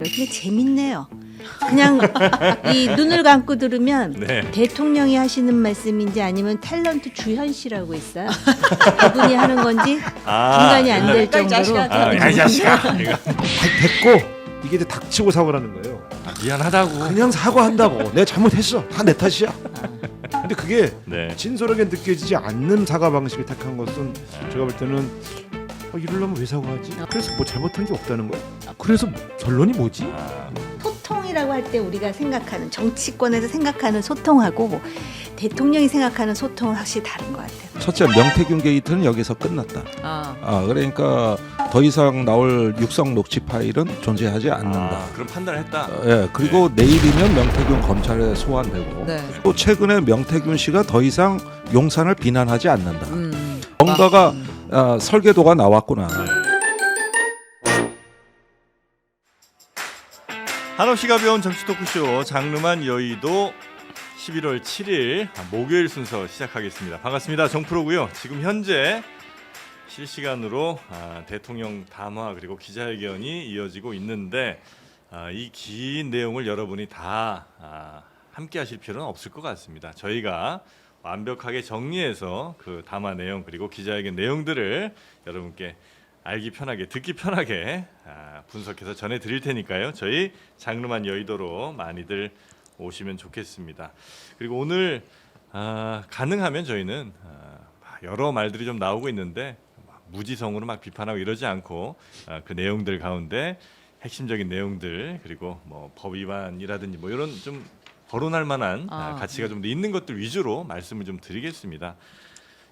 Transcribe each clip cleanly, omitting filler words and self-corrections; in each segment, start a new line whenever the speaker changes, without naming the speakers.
근데 재밌네요. 그냥 이 눈을 감고 들으면
네.
대통령이 하시는 말씀인지 아니면 탤런트 주현 씨라고 있어요. 그분이 하는 건지 분간이 안 될 정도로.
야, 이 자식아. 이거.
됐고 이게 이제 닥치고 사과라는 거예요.
미안하다고.
그냥 사과한다고. 내가 잘못했어. 다 내 탓이야. 근데 그게
네.
진솔하게 느껴지지 않는 사과 방식을 택한 것은 제가 볼 때는 이러려면 왜 사과하지? 그래서 뭐 잘못한 게 없다는 거야. 그래서 결론이 뭐지?
아,
소통이라고 할 때 우리가 생각하는 정치권에서 생각하는 소통하고 대통령이 생각하는 소통은 확실히 다른 것 같아요.
첫째, 명태균 게이트는 여기서 끝났다. 그러니까 더 이상 나올 육성 녹취 파일은 존재하지 않는다.
그럼 판단을 했다.
예, 그리고 내일이면 명태균 검찰에 소환되고
네.
또 최근에 명태균 씨가 더 이상 용산을 비난하지 않는다. 뭔가가 설계도가 나왔구나.
한없이 가벼운 정치 토크쇼 장르만 여의도 11월 7일 목요일 순서 시작하겠습니다. 반갑습니다. 정프로고요. 지금 현재 실시간으로 대통령 담화 그리고 기자회견이 이어지고 있는데 이 긴 내용을 여러분이 다 함께 하실 필요는 없을 것 같습니다. 저희가 완벽하게 정리해서 그 담화 내용 그리고 기자회견 내용들을 여러분께 알기 편하게 듣기 편하게 분석해서 전해드릴 테니까요. 저희 장르만 여의도로 많이들 오시면 좋겠습니다. 그리고 오늘 가능하면 저희는 여러 말들이 좀 나오고 있는데 무지성으로 막 비판하고 이러지 않고 그 내용들 가운데 핵심적인 내용들 그리고 뭐 법 위반이라든지 뭐 이런 좀 거론할 만한 가치가 좀 있는 것들 위주로 말씀을 좀 드리겠습니다.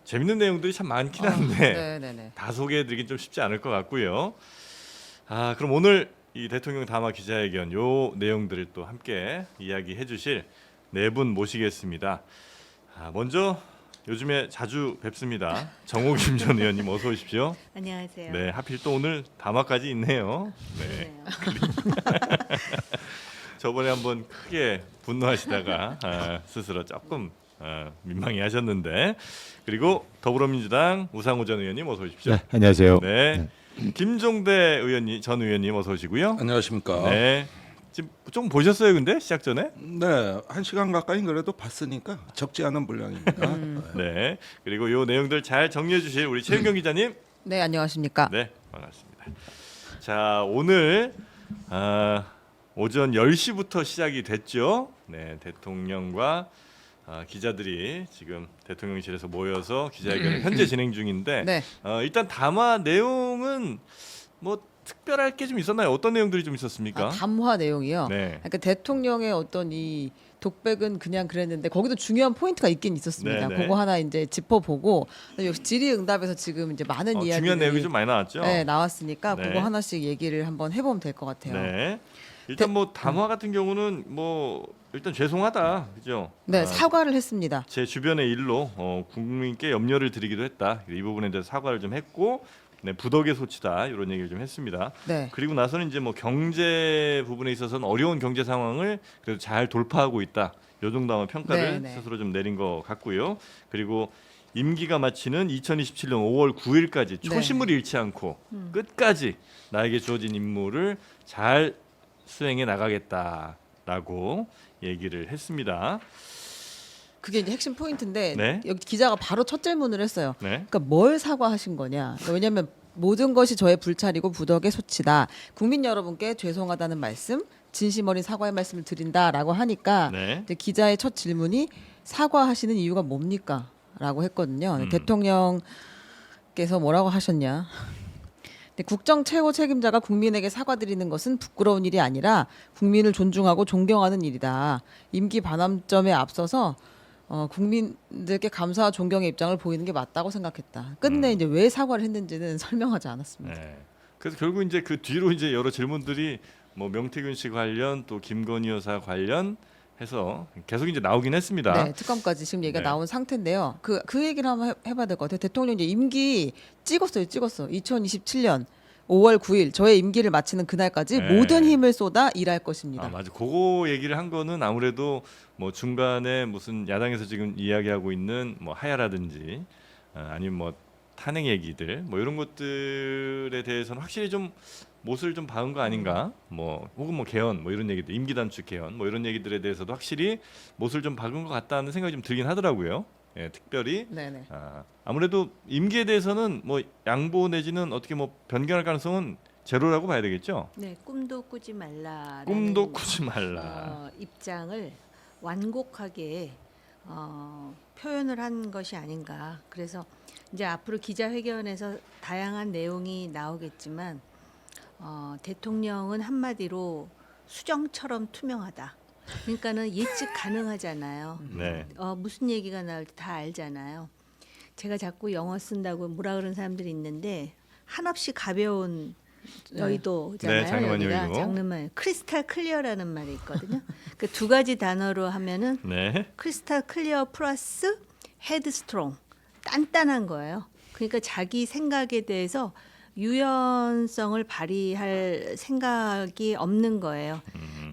재밌는 내용들이 참 많긴 한데 다 소개해드리긴 좀 쉽지 않을 것 같고요. 그럼 오늘 이 대통령 담화 기자회견 요 내용들을 또 함께 이야기해주실 네 분 모시겠습니다. 먼저 요즘에 자주 뵙습니다. 정호김 전 의원님 어서 오십시오.
안녕하세요.
네, 하필 또 오늘 담화까지 있네요. 네. 저번에 한번 크게 분노하시다가 스스로 조금 민망해 하셨는데 그리고 더불어민주당 우상호 전 의원님 어서 오십시오.
네, 안녕하세요.
네. 김종대 의원님 전 의원님 어서 오시고요.
안녕하십니까.
네. 지금 좀 보셨어요, 근데 시작 전에?
네, 1시간 가까이 그래도 봤으니까 적지 않은 분량입니다.
네. 그리고 요 내용들 잘 정리해 주실 우리 최윤경 기자님.
네, 안녕하십니까.
네, 반갑습니다. 자, 오늘 오전 10시부터 시작이 됐죠. 네, 대통령과 기자들이 지금 대통령실에서 모여서 기자회견을 현재 진행 중인데
네.
일단 담화 내용은 뭐 특별할 게 좀 있었나요? 어떤 내용들이 좀 있었습니까?
담화 내용이요.
네.
그러니까 대통령의 어떤 이 독백은 그냥 그랬는데 거기도 중요한 포인트가 있긴 있었습니다.
네, 네.
그거 하나 이제 짚어보고 역시 질의응답에서 지금 이제 많은 이야기들이
중요한 내용이 좀 많이 나왔죠.
네, 나왔으니까
네.
그거 하나씩 얘기를 한번 해보면 될 것 같아요.
네. 일단 뭐 담화 같은 경우는 뭐 일단 죄송하다, 그죠?
네, 사과를 했습니다.
제 주변의 일로 국민께 염려를 드리기도 했다. 이 부분에 대해서 사과를 좀 했고, 네, 부덕의 소치다 이런 얘기를 좀 했습니다.
네.
그리고 나서는 이제 뭐 경제 부분에 있어서는 어려운 경제 상황을 그래도 잘 돌파하고 있다. 요 정도 아마 평가를
네.
스스로 좀 내린 것 같고요. 그리고 임기가 마치는 2027년 5월 9일까지 초심을 잃지 않고 끝까지 나에게 주어진 임무를 잘 수행해 나가겠다라고 얘기를 했습니다.
그게 이제 핵심 포인트인데
네.
여기 기자가 바로 첫 질문을 했어요.
네.
그러니까 뭘 사과하신 거냐? 왜냐하면 모든 것이 저의 불찰이고 부덕의 소치다. 국민 여러분께 죄송하다는 말씀, 진심 어린 사과의 말씀을 드린다라고 하니까
네.
이제 기자의 첫 질문이 사과하시는 이유가 뭡니까? 라고 했거든요. 대통령께서 뭐라고 하셨냐? 국정 최고 책임자가 국민에게 사과드리는 것은 부끄러운 일이 아니라 국민을 존중하고 존경하는 일이다. 임기 반환점에 앞서서 국민들께 감사와 존경의 입장을 보이는 게 맞다고 생각했다. 끝내 이제 왜 사과를 했는지는 설명하지 않았습니다.
네. 그래서 결국 이제 그 뒤로 이제 여러 질문들이 뭐 명태균 씨 관련 또 김건희 여사 관련 해서 계속 이제 나오긴 했습니다.
네, 특검까지 지금 얘기가
네.
나온 상태인데요. 그 얘기를 한번 해봐야 될 것 같아요. 대통령 이제 임기 찍었어. 2027년 5월 9일 저의 임기를 마치는 그날까지
네.
모든 힘을 쏟아 일할 것입니다.
맞아. 그거 얘기를 한 거는 아무래도 뭐 중간에 무슨 야당에서 지금 이야기하고 있는 뭐 하야라든지 아니면 뭐 탄핵 얘기들 뭐 이런 것들에 대해서는 확실히 좀 못을 좀 박은 거 아닌가? 뭐 혹은 뭐 개헌 뭐 이런 얘기들, 임기 단축 개헌 뭐 이런 얘기들에 대해서도 확실히 못을 좀 박은 것 같다는 생각이 좀 들긴 하더라고요. 예, 특별히
네네.
아무래도 임기에 대해서는 뭐 양보 내지는 어떻게 뭐 변경할 가능성은 제로라고 봐야 되겠죠.
네, 꿈도 꾸지 말라.
꿈도 꾸지 말라.
입장을 완곡하게 표현을 한 것이 아닌가. 그래서 이제 앞으로 기자회견에서 다양한 내용이 나오겠지만 대통령은 한마디로 수정처럼 투명하다. 그러니까는 예측 가능하잖아요.
네.
무슨 얘기가 나올지 다 알잖아요. 제가 자꾸 영어 쓴다고 뭐라 그러는 사람들이 있는데 한없이 가벼운 여의도잖아요.
네, 장르만
여기가
여의도.
장르만 크리스탈 클리어라는 말이 있거든요. 그 두 가지 단어로 하면은
네.
크리스탈 클리어 플러스 헤드스트롱 단단한 거예요. 그러니까 자기 생각에 대해서 유연성을 발휘할 생각이 없는 거예요.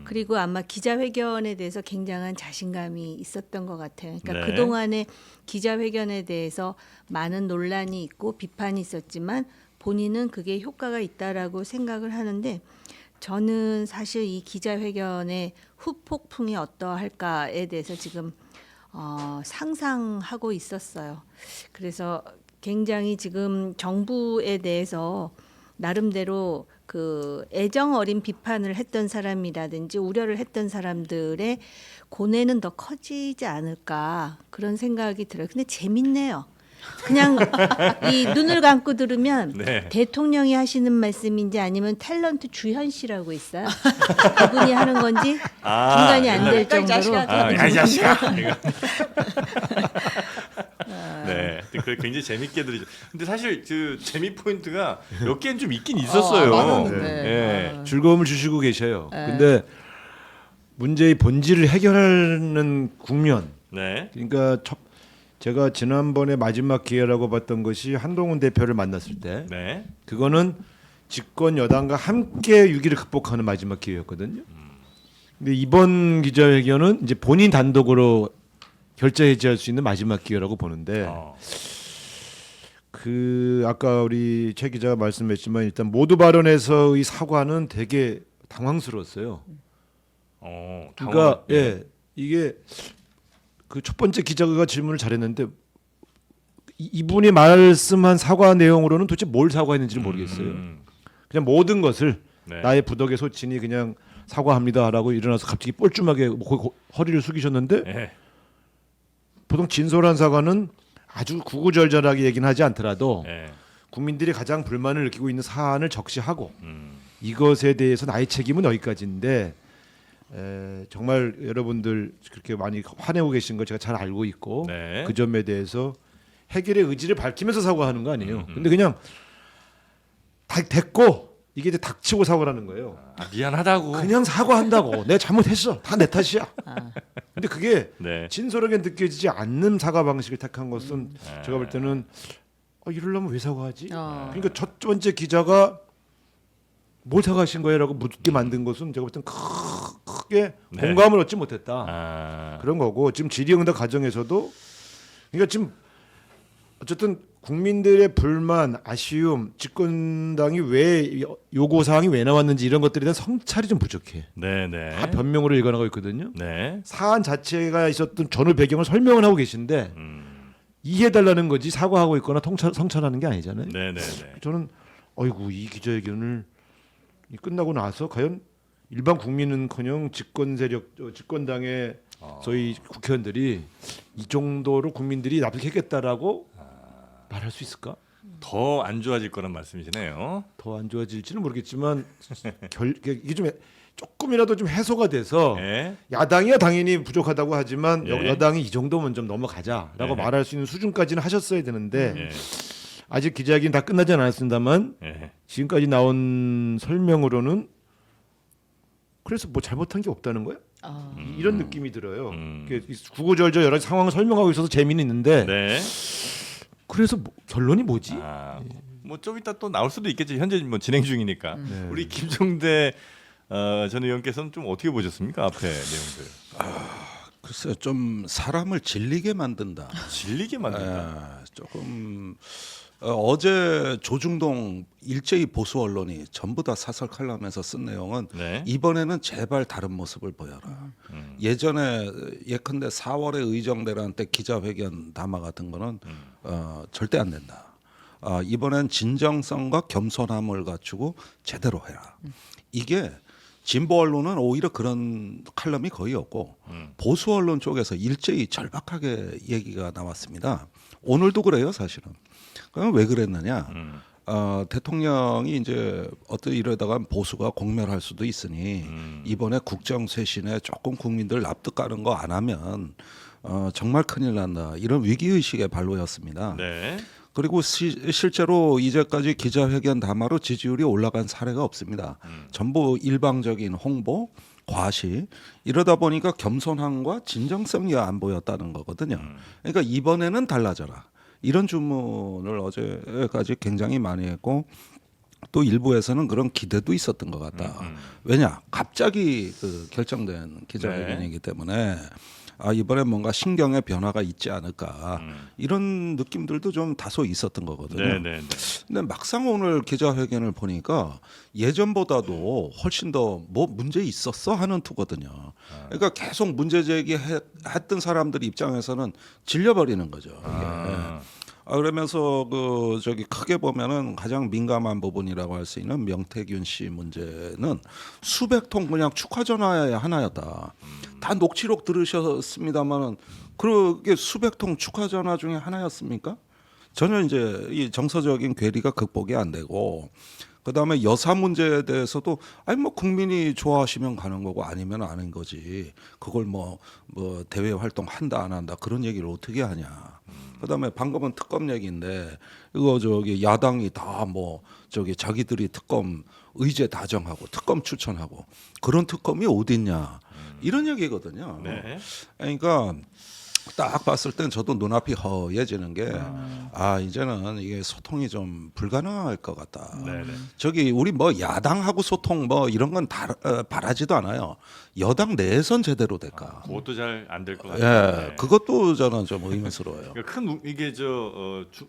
그리고 아마 기자회견에 대해서 굉장한 자신감이 있었던 것 같아요. 그러니까
네.
그동안의 기자회견에 대해서 많은 논란이 있고 비판이 있었지만 본인은 그게 효과가 있다라고 생각을 하는데 저는 사실 이 기자회견의 후폭풍이 어떠할까에 대해서 지금 상상하고 있었어요. 그래서 굉장히 지금 정부에 대해서 나름대로 그 애정 어린 비판을 했던 사람이라든지 우려를 했던 사람들의 고뇌는 더 커지지 않을까 그런 생각이 들어요. 근데 재밌네요. 그냥 이 눈을 감고 들으면
네.
대통령이 하시는 말씀인지 아니면 탤런트 주현 씨라고 있어요. 그분이 하는 건지 중간이 안 될 정도로.
야, 이 자식아. 이거. 네, 그래 굉장히 재밌게 들리죠. 근데 사실 그 재미 포인트가 몇 개는 좀 있긴 있었어요.
많았는데.
예.
즐거움을 주시고 계셔요. 근데 문제의 본질을 해결하는 국면.
네.
그러니까 제가 지난번에 마지막 기회라고 봤던 것이 한동훈 대표를 만났을 때
네.
그거는 집권 여당과 함께 위기를 극복하는 마지막 기회였거든요. 근데 이번 기자회견은 이제 본인 단독으로 결재 해지할 수 있는 마지막 기회라고 보는데 그 아까 우리 최 기자가 말씀했지만 일단 모두 발언에서의 사과는 되게 당황스러웠어요. 그러니까 예 이게 그 첫 번째 기자가 질문을 잘했는데 이분이 말씀한 사과 내용으로는 도대체 뭘 사과했는지를 모르겠어요. 그냥 모든 것을
네.
나의 부덕의 소친이 그냥 사과합니다라고 일어나서 갑자기 뻘쭘하게 허리를 숙이셨는데
네.
보통 진솔한 사과는 아주 구구절절하게 얘기는 하지 않더라도
네.
국민들이 가장 불만을 느끼고 있는 사안을 적시하고 이것에 대해서 나의 책임은 여기까지인데 정말 여러분들 그렇게 많이 화내고 계신 거 제가 잘 알고 있고
네.
그 점에 대해서 해결의 의지를 밝히면서 사과하는 거 아니에요. 근데 그냥 다 됐고 이게 이제 닥치고 사과라는 거예요.
미안하다고.
그냥 사과한다고. 내가 잘못했어. 다 내 탓이야. 근데 그게
네.
진솔하게 느껴지지 않는 사과 방식을 택한 것은 제가 볼 때는 이러려면 왜 사과하지? 그러니까 첫 번째 기자가 뭘 사과하신 거예요라고 묻게 만든 것은 제가 볼 때는 크게
네.
공감을 얻지 못했다. 그런 거고 지금 질의응답 과정에서도 그러니까 지금 어쨌든 국민들의 불만, 아쉬움, 집권당이 왜 요구 사항이 왜 나왔는지 이런 것들에 대한 성찰이 좀 부족해.
네네.
다 변명으로 읽어나가고 있거든요.
네.
사안 자체가 있었던 전후 배경을 설명을 하고 계신데 이해해달라는 거지 사과하고 있거나 성찰하는 게 아니잖아요.
네네네.
저는 어이구 이 기자회견을 끝나고 나서 과연 일반 국민은커녕 집권 세력, 집권당의 저희 국회의원들이 이 정도로 국민들이 납득했겠다라고 말할 수 있을까?
더 안 좋아질 거란 말씀이시네요.
더 안 좋아질지는 모르겠지만 이게 좀 조금이라도 좀 해소가 돼서
네.
야당이야 당연히 부족하다고 하지만
예.
여당이 이 정도면 좀 넘어가자라고
예.
말할 수 있는 수준까지는 하셨어야 되는데
예.
아직 기자회견 다 끝나지 않았습니다만
예.
지금까지 나온 설명으로는 그래서 뭐 잘못한 게 없다는 거야? 이런 느낌이 들어요. 구구절절 여러 가지 상황을 설명하고 있어서 재미는 있는데
네.
그래서 결론이 뭐지?
뭐 좀 이따 또 나올 수도 있겠죠. 현재 뭐 진행 중이니까.
네.
우리 김종대 전 의원께서는 좀 어떻게 보셨습니까? 앞에 내용들.
글쎄요, 좀 사람을 질리게 만든다.
질리게 만든다.
조금 어제 조중동 일제히 보수 언론이 전부 다 사설 칼럼에서 쓴 내용은
네.
이번에는 제발 다른 모습을 보여라. 예전에 예컨대 4월에 의정대란 때 기자회견 담화 같은 거는 절대 안 된다. 이번엔 진정성과 겸손함을 갖추고 제대로 해라. 이게 진보 언론은 오히려 그런 칼럼이 거의 없고 보수 언론 쪽에서 일제히 절박하게 얘기가 나왔습니다. 오늘도 그래요, 사실은. 그럼 왜 그랬느냐? 대통령이 이제 어떤 이러다가 보수가 공멸할 수도 있으니 이번에 국정 쇄신에 조금 국민들 납득가는 거 안 하면 정말 큰일 난다. 이런 위기 의식의 발로였습니다.
네.
그리고 실제로 이제까지 기자회견 담화로 지지율이 올라간 사례가 없습니다. 전부 일방적인 홍보, 과시 이러다 보니까 겸손함과 진정성이 안 보였다는 거거든요. 그러니까 이번에는 달라져라. 이런 주문을 어제까지 굉장히 많이 했고 또 일부에서는 그런 기대도 있었던 것 같다. 왜냐? 갑자기 그 결정된 기자회견이기 때문에 이번에 뭔가 신경의 변화가 있지 않을까 이런 느낌들도 좀 다소 있었던 거거든요.
네.
근데 막상 오늘 기자회견을 보니까 예전보다도 훨씬 더 뭐 문제 있었어 하는 투거든요. 그러니까 계속 문제 제기했던 사람들 입장에서는 질려버리는 거죠. 이게. 그러면서 그 저기 크게 보면은 가장 민감한 부분이라고 할 수 있는 명태균 씨 문제는 수백 통 그냥 축하 전화의 하나였다. 다 녹취록 들으셨습니다만은 그게 수백 통 축하 전화 중에 하나였습니까? 전혀 이제 이 정서적인 괴리가 극복이 안 되고 그다음에 여사 문제에 대해서도 아니 뭐 국민이 좋아하시면 가는 거고 아니면 아닌 거지. 그걸 뭐 대외 활동 한다 안 한다 그런 얘기를 어떻게 하냐. 그다음에 방금은 특검 얘기인데 이거 저기 야당이 다 뭐 저기 자기들이 특검 의제 다정하고 특검 추천하고 그런 특검이 어딨냐 이런 얘기거든요.
네.
그러니까 딱 봤을 땐 저도 눈앞이 허해지는 게 이제는 이게 소통이 좀 불가능할 것 같다.
네네.
저기 우리 뭐 야당하고 소통 뭐 이런 건 바라지도 않아요. 여당 내에선 제대로 될까?
그것도 잘 안 될 것 같아요.
예, 그것도 저는 좀 의문스러워요.
그러니까 큰 이게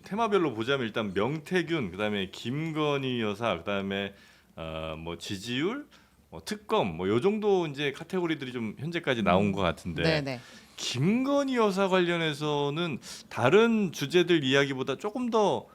테마별로 보자면 일단 명태균, 그다음에 김건희 여사, 그다음에 뭐 지지율, 특검 뭐 요 정도 이제 카테고리들이 좀 현재까지 나온 것 같은데.
네네.
김건희 여사 관련해서는 다른 주제들 이야기보다 조금 더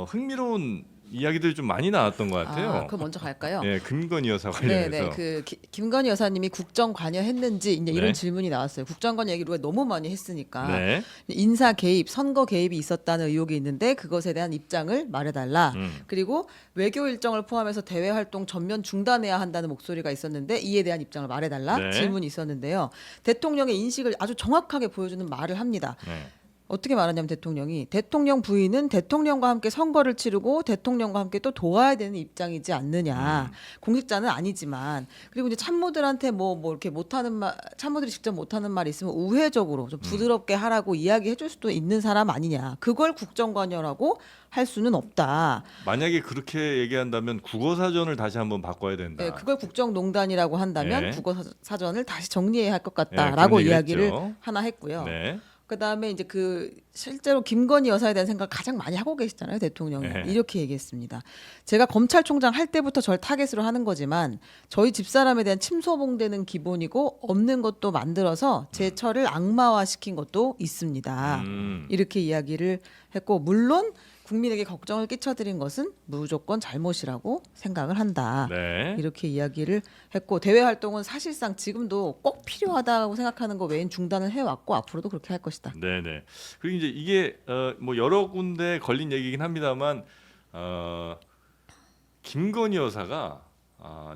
흥미로운 이야기들이 좀 많이 나왔던 것 같아요.
그럼 먼저 갈까요?
예, 김건희 여사 관련해서.
네네. 김건희 여사님이 국정 관여했는지 이제 이런
네.
질문이 나왔어요. 국정 관여 얘기를 우리가 너무 많이 했으니까
네.
인사 개입, 선거 개입이 있었다는 의혹이 있는데 그것에 대한 입장을 말해달라. 그리고 외교 일정을 포함해서 대외 활동 전면 중단해야 한다는 목소리가 있었는데 이에 대한 입장을 말해달라
네.
질문이 있었는데요. 대통령의 인식을 아주 정확하게 보여주는 말을 합니다.
네.
어떻게 말하냐면 대통령이 대통령 부인은 대통령과 함께 선거를 치르고 대통령과 함께 또 도와야 되는 입장이지 않느냐. 공직자는 아니지만 그리고 이제 참모들한테 뭐 이렇게 못하는 말 참모들이 직접 못하는 말이 있으면 우회적으로 좀 부드럽게 하라고 이야기해줄 수도 있는 사람 아니냐. 그걸 국정관여라고 할 수는 없다.
만약에 그렇게 얘기한다면 국어사전을 다시 한번 바꿔야 된다.
네, 그걸 국정농단이라고 한다면
네.
국어사전을 다시 정리해야 할 것
네,
같다라고
그런 얘기를
이야기를
했죠.
하나 했고요.
네.
그다음에 이제 실제로 김건희 여사에 대한 생각을 가장 많이 하고 계시잖아요, 대통령이.
네.
이렇게 얘기했습니다. 제가 검찰총장 할 때부터 절 타겟으로 하는 거지만 저희 집사람에 대한 침소봉대는 기본이고 없는 것도 만들어서 제 처를 악마화시킨 것도 있습니다. 이렇게 이야기를 했고 물론 국민에게 걱정을 끼쳐드린 것은 무조건 잘못이라고 생각을 한다.
네.
이렇게 이야기를 했고 대외 활동은 사실상 지금도 꼭 필요하다고 생각하는 거 외엔 중단을 해왔고 앞으로도 그렇게 할 것이다.
네네. 그리고 이제 이게 뭐 여러 군데 걸린 얘기긴 합니다만 김건희 여사가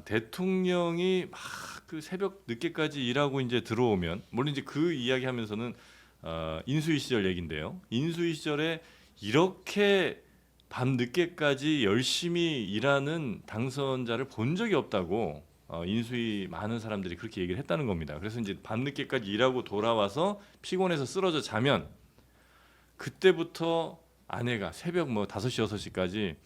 대통령이 막 그 새벽 늦게까지 일하고 이제 들어오면 물론 이제 그 이야기하면서는 인수위 시절 얘긴데요. 인수위 시절에 이렇게 밤 늦게까지 열심히 일하는 당선자를 본 적이 없다고 인수위 많은 사람들이 그렇게 얘기를 했다는 겁니다. 그래서 이제 밤 늦게까지 일하고 돌아와서 피곤해서 쓰러져 자면 그때부터 아내가 새벽 뭐 5시 6시까지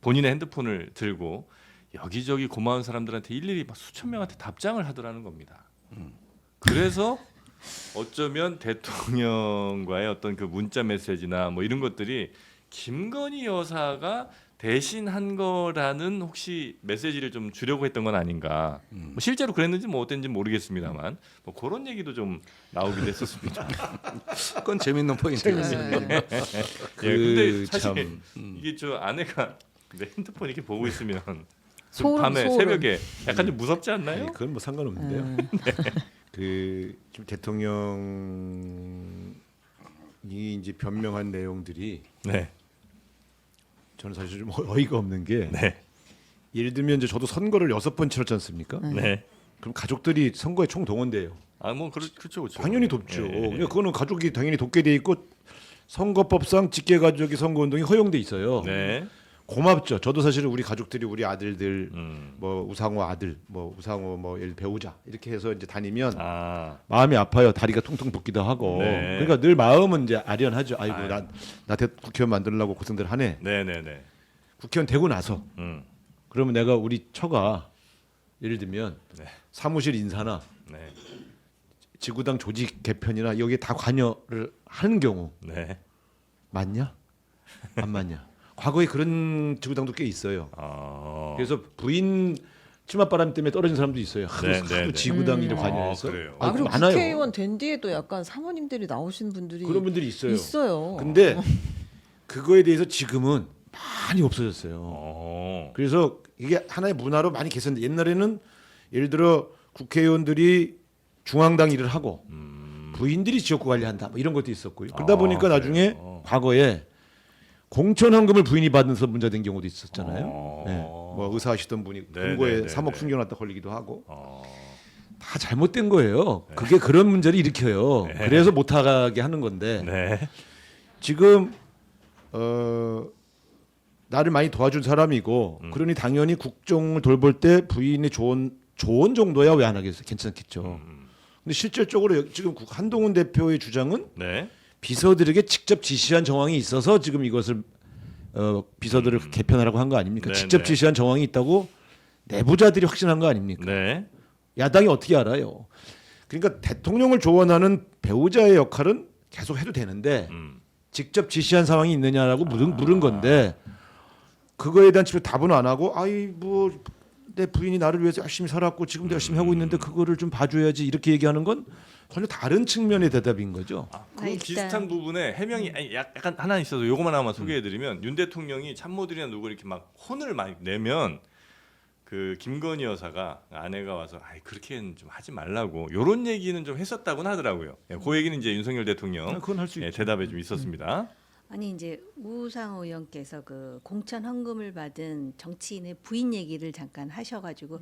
본인의 핸드폰을 들고 여기저기 고마운 사람들한테 일일이 막 수천 명한테 답장을 하더라는 겁니다. 그래서 어쩌면 대통령과의 어떤 그 문자 메시지나 뭐 이런 것들이 김건희 여사가 대신한 거라는 혹시 메시지를 좀 주려고 했던 건 아닌가. 뭐 실제로 그랬는지 뭐 어땠는지 모르겠습니다만 뭐 그런 얘기도 좀 나오기도 했었습니다.
그건 재밌는 포인트였어요.
네.
근데 사실
참,
이게 저 아내가 내 핸드폰 이렇게 보고 있으면 좀
소름,
밤에
소름.
새벽에 약간 좀 무섭지 않나요?
아니, 그건 뭐 상관없는데요. 지금 대통령이 이제 변명한 내용들이
네.
저는 사실 좀 어이가 없는 게
네.
예를 들면 이제 저도 선거를 6번 치렀지 않습니까?
네.
그럼 가족들이 선거에 총동원돼요.
아 뭐 그렇죠. 그렇죠.
당연히 돕죠.
예, 예.
그러니까 그거는 가족이 당연히 돕게 돼 있고 선거법상 직계 가족이 선거 운동이 허용돼 있어요.
네.
고맙죠. 저도 사실은 우리 가족들이 우리 아들들
음.
뭐 우상호 아들, 뭐 우상호 뭐 예를 배우자 이렇게 해서 이제 다니면
아.
마음이 아파요. 다리가 퉁퉁 붓기도 하고.
네.
그러니까 늘 마음은 이제 아련하죠. 아이고
아유.
나 국회의원 만들려고 고생들 하네.
네네네.
국회의원 되고 나서 그러면 내가 우리 처가 예를 들면
네.
사무실 인사나
네.
지구당 조직 개편이나 여기에 다 관여를 하는 경우
네.
맞냐? 안 맞냐? 과거에 그런 지구당도 꽤 있어요. 그래서 부인 치맛바람 때문에 떨어진 사람도 있어요. 하도,
네,
하도
네, 네.
지구당 일에 관여해서.
그래요.
아, 그리고
많아요.
국회의원 된 뒤에도 약간 사모님들이 나오신 분들이
그런 분들이 있어요.
있어요.
근데 그거에 대해서 지금은 많이 없어졌어요. 그래서 이게 하나의 문화로 많이 개선돼. 옛날에는 예를 들어 국회의원들이 중앙당 일을 하고 부인들이 지역구 관리한다 뭐 이런 것도 있었고요. 그러다 보니까 나중에
그래요?
과거에 공천 헌금을 부인이 받아서 문제된 경우도 있었잖아요. 네. 뭐 의사하시던 분이
네,
금고에
네, 네,
3억
네.
숨겨놨다 걸리기도 하고 다 잘못된 거예요. 그게 그런 문제를 일으켜요.
네.
그래서 못하게 하는 건데
네.
지금 나를 많이 도와준 사람이고 그러니 당연히 국정을 돌볼 때 부인이 좋은 정도야 왜 안 하겠어요? 괜찮겠죠. 근데 실질적으로 지금 한동훈 대표의 주장은
네.
비서들에게 직접 지시한 정황이 있어서 지금 이것을 비서들을 개편하라고 한 거 아닙니까?
네,
직접
네.
지시한 정황이 있다고 내부자들이 확신한 거 아닙니까?
네.
야당이 어떻게 알아요? 그러니까 대통령을 조언하는 배우자의 역할은 계속 해도 되는데 직접 지시한 상황이 있느냐라고 물은 건데 그거에 대한 답은 안 하고 아이 뭐 내 부인이 나를 위해서 열심히 살았고 지금도 열심히 하고 있는데 그거를 좀 봐줘야지 이렇게 얘기하는 건 전혀 다른 측면의 대답인 거죠.
그
일단-
비슷한 부분에 해명이 아니, 약간 하나 있어서 요거만 하나만 소개해드리면 윤 대통령이 참모들이나 누구 이렇게 막 혼을 많이 내면 그 김건희 여사가 아내가 와서 아이 그렇게는 좀 하지 말라고 요런 얘기는 좀 했었다고는 하더라고요. 예, 그 얘기는 이제 윤석열 대통령
그건 할 수
예,
있죠.
대답에 좀 있었습니다.
아니 이제 우상호 의원께서 그 공천 헌금을 받은 정치인의 부인 얘기를 잠깐 하셔가지고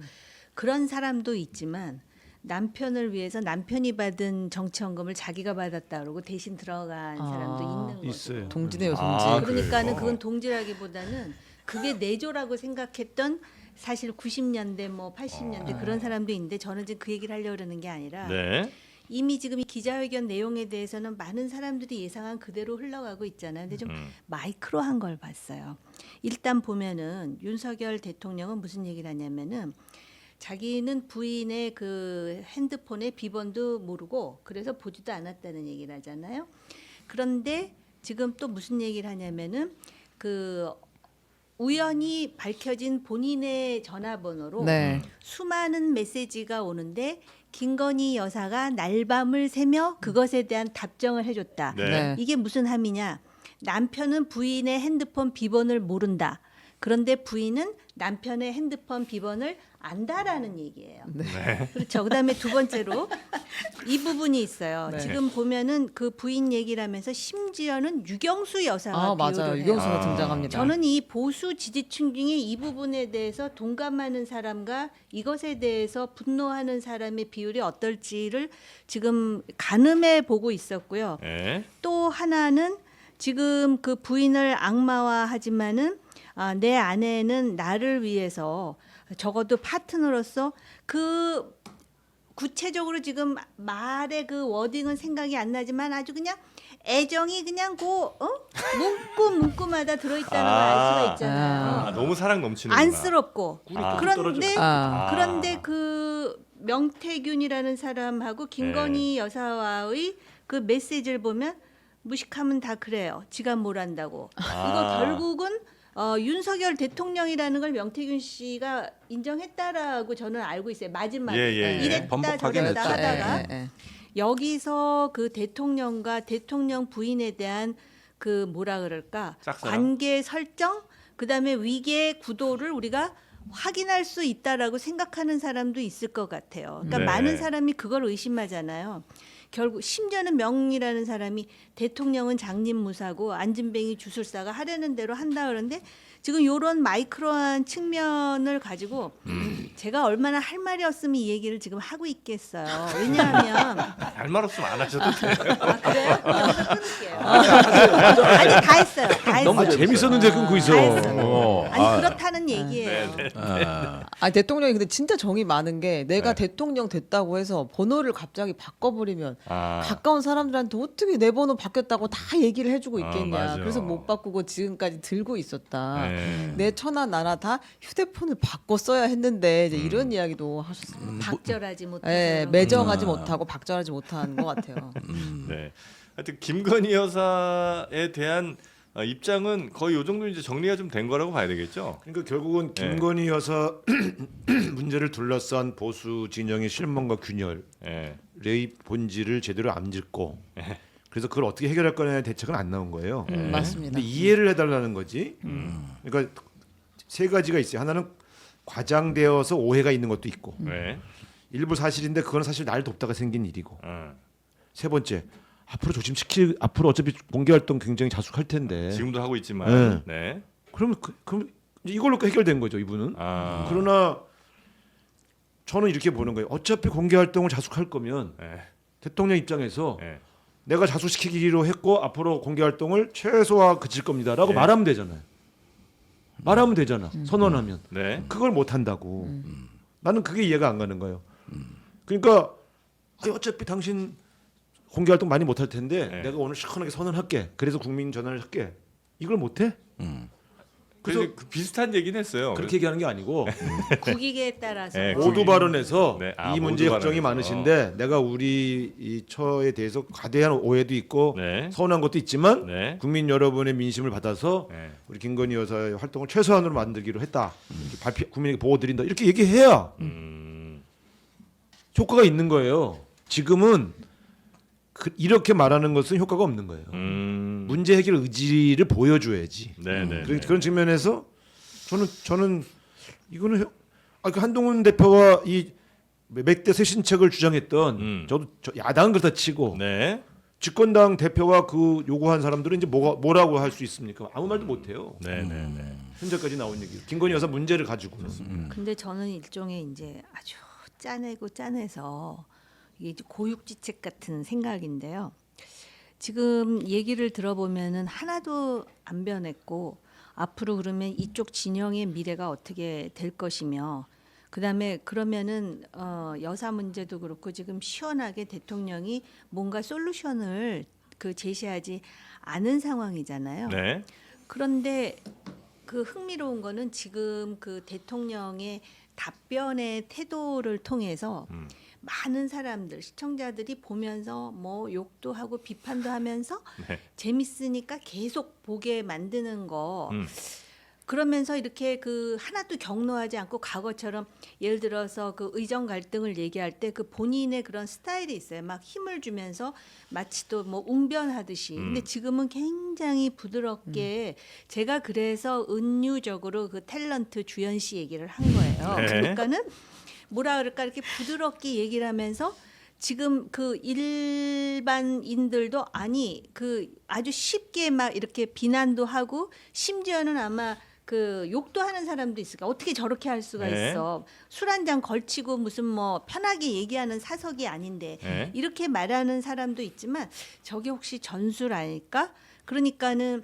그런 사람도 있지만 남편을 위해서 남편이 받은 정치 헌금을 자기가 받았다 그러고 대신 들어간 사람도 있는 거죠.
있어요.
동지네요, 동지.
아,
그러니까는
그래요?
그건 동지라기보다는 그게 내조라고 생각했던 사실 90년대 뭐 80년대 그런 사람도 있는데 저는 지금 그 얘기를 하려고 그러는 게 아니라
네.
이미 지금 이 기자회견 내용에 대해서는 많은 사람들이 예상한 그대로 흘러가고 있잖아요. 근데 좀 마이크로한 걸 봤어요. 일단 보면은 윤석열 대통령은 무슨 얘기를 하냐면은 자기는 부인의 그 핸드폰의 비번도 모르고 그래서 보지도 않았다는 얘기를 하잖아요. 그런데 지금 또 무슨 얘기를 하냐면은 그 우연히 밝혀진 본인의 전화번호로
네.
수많은 메시지가 오는데 김건희 여사가 날밤을 새며 그것에 대한 답정을 해줬다.
네.
네.
이게 무슨 함이냐? 남편은 부인의 핸드폰 비번을 모른다. 그런데 부인은 남편의 핸드폰 비번을 안다라는 얘기예요. 그렇죠. 그다음에 두 번째로 이 부분이 있어요.
네.
지금 보면은 그 부인 얘기를 하면서 심지어는 유경수 여사가
아,
비유를
맞아요.
해요.
유경수가 등장합니다.
저는 이 보수 지지층 중에 이 부분에 대해서 동감하는 사람과 이것에 대해서 분노하는 사람의 비율이 어떨지를 지금 가늠해 보고 있었고요.
네.
또 하나는 지금 그 부인을 악마화하지만은 내 아내는 나를 위해서 적어도 파트너로서 그 구체적으로 지금 말의 그 워딩은 생각이 안 나지만 아주 그냥 애정이 그냥 문구마다 들어있다는 걸 알 수가 있잖아요.
너무 사랑 넘치는구나.
안쓰럽고 그런데
아.
그런데 그 명태균이라는 사람하고 김건희 여사와의 그 메시지를 보면 무식하면 다 그래요. 지가 뭘 안다고.
아.
이거 결국은 윤석열 대통령이라는 걸 명태균 씨가 인정했다라고 저는 알고 있어요. 마지막에
예.
이랬다
번복하긴
저랬다
했죠.
하다가
예.
여기서 그 대통령과 대통령 부인에 대한 그 뭐라 그럴까
짝사랑?
관계 설정, 그다음에 위계 구도를 우리가 확인할 수 있다라고 생각하는 사람도 있을 것 같아요. 그러니까
네.
많은 사람이 그걸 의심하잖아요. 결국 심지어는 명이라는 사람이 대통령은 장님무사고 안진뱅이 주술사가 하려는 대로 한다 그러는데 지금 이런 마이크로한 측면을 가지고 제가 얼마나 할 말이 없으면 이 얘기를 지금 하고 있겠어요. 왜냐하면
할 말 없으면 안 하셔도 돼요.
아 그래요? 여기서 끊을게요. 아니 다 했어요. 다 했어요.
아, 재밌었는데 끊고 있어.
다 했어요. 아니
아,
그렇다는 얘기예요.
아 대통령이 근데 진짜 정이 많은 게 내가
네.
대통령 됐다고 해서 번호를 갑자기 바꿔버리면
아.
가까운 사람들한테 어떻게 내 번호 바뀌었다고 다 얘기를 해주고
아,
있겠냐.
맞아.
그래서 못 바꾸고 지금까지 들고 있었다.
네.
내 처나 나나 다 휴대폰을 바꿔 써야 했는데 이제 이런 이야기도 하셨습니다.
박절하지 못해서.
예, 매정하지 못하고 박절하지 못한 것 같아요.
네. 하여튼 김건희 여사에 대한 입장은 거의 요 정도 이제 정리가 좀 된 거라고 봐야 되겠죠.
그러니까 결국은 김건희 여사 문제를 둘러싼 보수 진영의 실망과 균열의
예.
본질을 제대로 안 짚고 그래서 그걸 어떻게 해결할 거냐의 대책은 안 나온 거예요.
맞습니다.
근데 이해를 해달라는 거지. 그러니까 세 가지가 있어요. 하나는 과장되어서 오해가 있는 것도 있고
네.
일부 사실인데 그건 사실 날 돕다가 생긴 일이고
어.
세 번째 앞으로 어차피 공개 활동 굉장히 자숙할 텐데
지금도 하고 있지만.
네.
네.
그럼 이걸로 해결된 거죠 이분은.
아.
그러나 저는 이렇게 보는 거예요. 어차피 공개 활동을 자숙할 거면
네.
대통령 입장에서
네.
내가 자숙시키기로 했고 앞으로 공개 활동을 최소화 그칠 겁니다라고
네.
말하면 되잖아요. 말하면 되잖아. 선언하면.
네.
그걸 못 한다고. 나는 그게 이해가 안 가는 거예요. 그러니까 어차피 당신 공개 활동 많이 못 할 텐데
네.
내가 오늘 시원하게 선언할게. 그래서 국민 전환을 할게. 이걸 못 해?
그래서 그 비슷한 얘기는 했어요.
그렇게 얘기하는 게 아니고
국익에 따라서
네,
모두 발언에서
네. 아,
이 문제에
모두
걱정이
발언에서.
많으신데 내가 우리 이 처에 대해서 과대한 오해도 있고
네.
서운한 것도 있지만
네.
국민 여러분의 민심을 받아서
네.
우리 김건희 여사의 활동을 최소한으로 만들기로 했다. 이렇게 국민에게 보고드린다. 이렇게 얘기해야 효과가 있는 거예요. 지금은 이렇게 말하는 것은 효과가 없는 거예요. 문제 해결 의지를 보여줘야지.
네, 네.
그런 측면에서 저는 이거는 그 한동훈 대표가 이 맥대 쇄신책을 주장했던 저 야당은 그렇다 치고
네.
집권당 대표가 그 요구한 사람들은 이제 뭐라고 할 수 있습니까? 아무 말도 못 해요.
네, 네, 네.
현재까지 나온 얘기. 김건희 여사 문제를 가지고는.
근데 저는 일종의 이제 아주 짜내고 짜내서 이게 이제 고육지책 같은 생각인데요. 지금 얘기를 들어보면은 하나도 안 변했고 앞으로 그러면 이쪽 진영의 미래가 어떻게 될 것이며 그다음에 그러면은 여사 문제도 그렇고 지금 시원하게 대통령이 뭔가 솔루션을 그 제시하지 않은 상황이잖아요.
네.
그런데 그 흥미로운 거는 지금 그 대통령의 답변의 태도를 통해서 많은 사람들 시청자들이 보면서 뭐 욕도 하고 비판도 하면서
네.
재밌으니까 계속 보게 만드는 거.
음.
그러면서 이렇게 그 하나도 격노하지 않고 과거처럼 예를 들어서 그 의정 갈등을 얘기할 때 그 본인의 그런 스타일이 있어요. 막 힘을 주면서 마치 또 뭐 웅변하듯이. 근데 지금은 굉장히 부드럽게 제가 그래서 은유적으로 그 탤런트 주연 씨 얘기를 한 거예요.
네.
그러니까는 뭐라 그럴까 이렇게 부드럽게 얘기를 하면서 지금 그 일반인들도 아니 그 아주 쉽게 막 이렇게 비난도 하고 심지어는 아마 그 욕도 하는 사람도 있을까 어떻게 저렇게 할 수가
네.
있어 술 한 잔 걸치고 무슨 뭐 편하게 얘기하는 사석이 아닌데
네.
이렇게 말하는 사람도 있지만 저게 혹시 전술 아닐까 그러니까는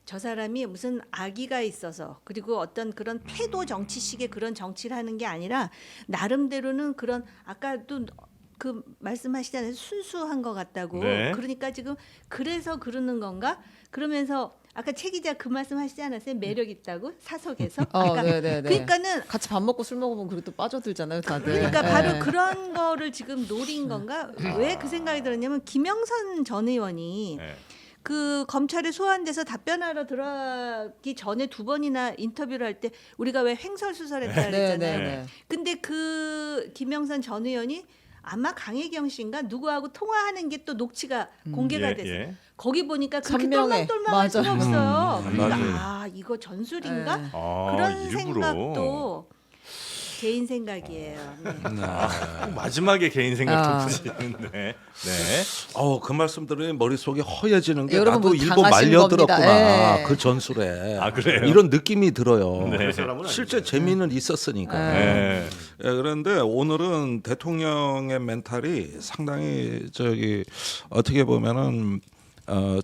저 사람이 무슨 악의가 있어서 그리고 어떤 그런 태도 정치식의 그런 정치를 하는 게 아니라 나름대로는 그런 아까도 그 말씀하시잖아요 순수한 것 같다고
네.
그러니까 지금 그래서 그러는 건가 그러면서 아까 최 기자 그 말씀 하시지 않았어요? 매력 있다고 사석에서.
네네네.
그러니까는
같이 밥 먹고 술 먹으면 그래도 빠져들잖아요, 다들.
그러니까
네.
바로 그런 거를 지금 노린 건가? 왜 그 생각이 들었냐면 김영선 전 의원이
네.
그 검찰에 소환돼서 답변하러 들어가기 전에 2번이나 인터뷰를 할 때 우리가 왜 횡설수설했다 그랬잖아요.
네네네.
근데 그 김영선 전 의원이 아마 강혜경 씨인가 누구하고 통화하는 게 또 녹취가 공개가
예,
돼서
예.
거기 보니까 그렇게
선명해.
똘망똘망할
맞아.
수가 없어요. 그러니까
맞아요.
아 이거 전술인가?
네.
아,
그런
일부러.
생각도 개인 생각이에요. 네.
꼭 마지막에 개인 생각
아.
돋으시는데. 네.
그 말씀 들으니 머릿속이 허해지는 게
여러분
나도
뭐
일부
당하신
말려들었구나.
겁니다. 예.
그 전술에.
아, 그래요?
이런 느낌이 들어요.
네.
실제 재미는 있었으니까.
네.
예, 그런데 오늘은 대통령의 멘탈이 상당히 어떻게 보면은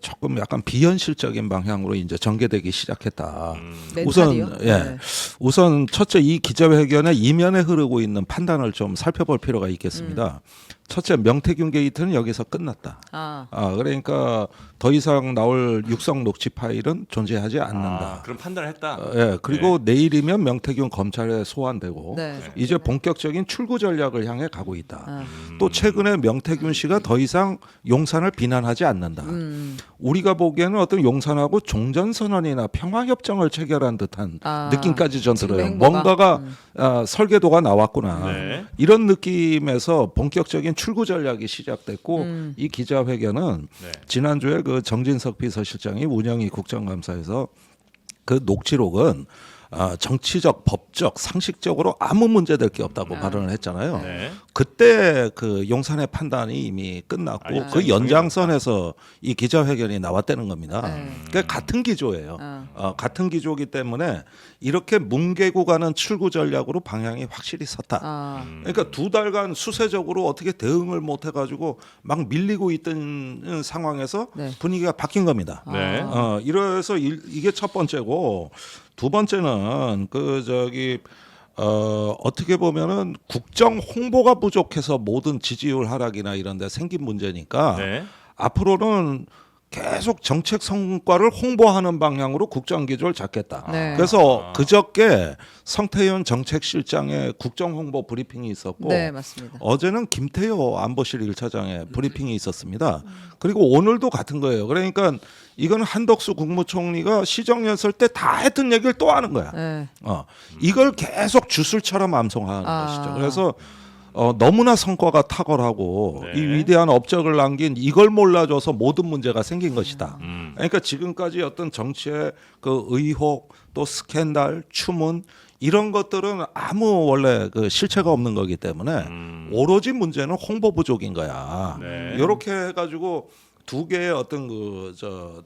조금 약간 비현실적인 방향으로 이제 전개되기 시작했다.
멘탈이요?
우선
네.
우선 첫째 이 기자회견의 이면에 흐르고 있는 판단을 좀 살펴볼 필요가 있겠습니다. 첫째 명태균 게이트는 여기서 끝났다. 그러니까 더 이상 나올 육성 녹취 파일은 존재하지 않는다.
그럼 판단을 했다.
그리고 내일이면 명태균 검찰에 소환되고
네.
이제 본격적인 출구 전략을 향해 가고 있다. 또 최근에 명태균 씨가 더 이상 용산을 비난하지 않는다. 우리가 보기에는 어떤 용산하고 종전선언이나 평화협정을 체결한 듯한 느낌까지 전
지금
들어요.
행보가?
뭔가가 설계도가 나왔구나.
네.
이런 느낌에서 본격적인 출구 전략이 시작됐고 이 기자회견은
네.
지난주에 그 정진석 비서실장이 운영위 국정감사에서 그 녹취록은 정치적, 법적, 상식적으로 아무 문제될 게 없다고 발언을 했잖아요.
네.
그때 그 용산의 판단이 이미 끝났고
입장이
그 연장선에서 이 기자회견이 나왔다는 겁니다.
네.
그러니까 같은 기조예요. 같은 기조이기 때문에 이렇게 뭉개고 가는 출구 전략으로 방향이 확실히 섰다. 그러니까 2달간 수세적으로 어떻게 대응을 못 해가지고 막 밀리고 있던 상황에서
네.
분위기가 바뀐 겁니다.
네.
이래서 이게 첫 번째고 두 번째는 어떻게 보면은 국정 홍보가 부족해서 모든 지지율 하락이나 이런 데 생긴 문제니까
네.
앞으로는 계속 정책 성과를 홍보하는 방향으로 국정 기조를 잡겠다.
네.
그래서 그저께 성태현 정책실장의 국정 홍보 브리핑이 있었고
네, 맞습니다.
어제는 김태효 안보실 1차장의 브리핑이 있었습니다. 그리고 오늘도 같은 거예요. 그러니까 이건 한덕수 국무총리가 시정연설 때 다 했던 얘기를 또 하는 거야.
네.
이걸 계속 주술처럼 암송하는 것이죠. 그래서 너무나 성과가 탁월하고
네.
이 위대한 업적을 남긴 이걸 몰라줘서 모든 문제가 생긴 것이다. 그러니까 지금까지 어떤 정치의 그 의혹 또 스캔들, 추문 이런 것들은 아무 원래 그 실체가 없는 거기 때문에 오로지 문제는 홍보 부족인 거야.
네.
이렇게 해가지고 두 개의 어떤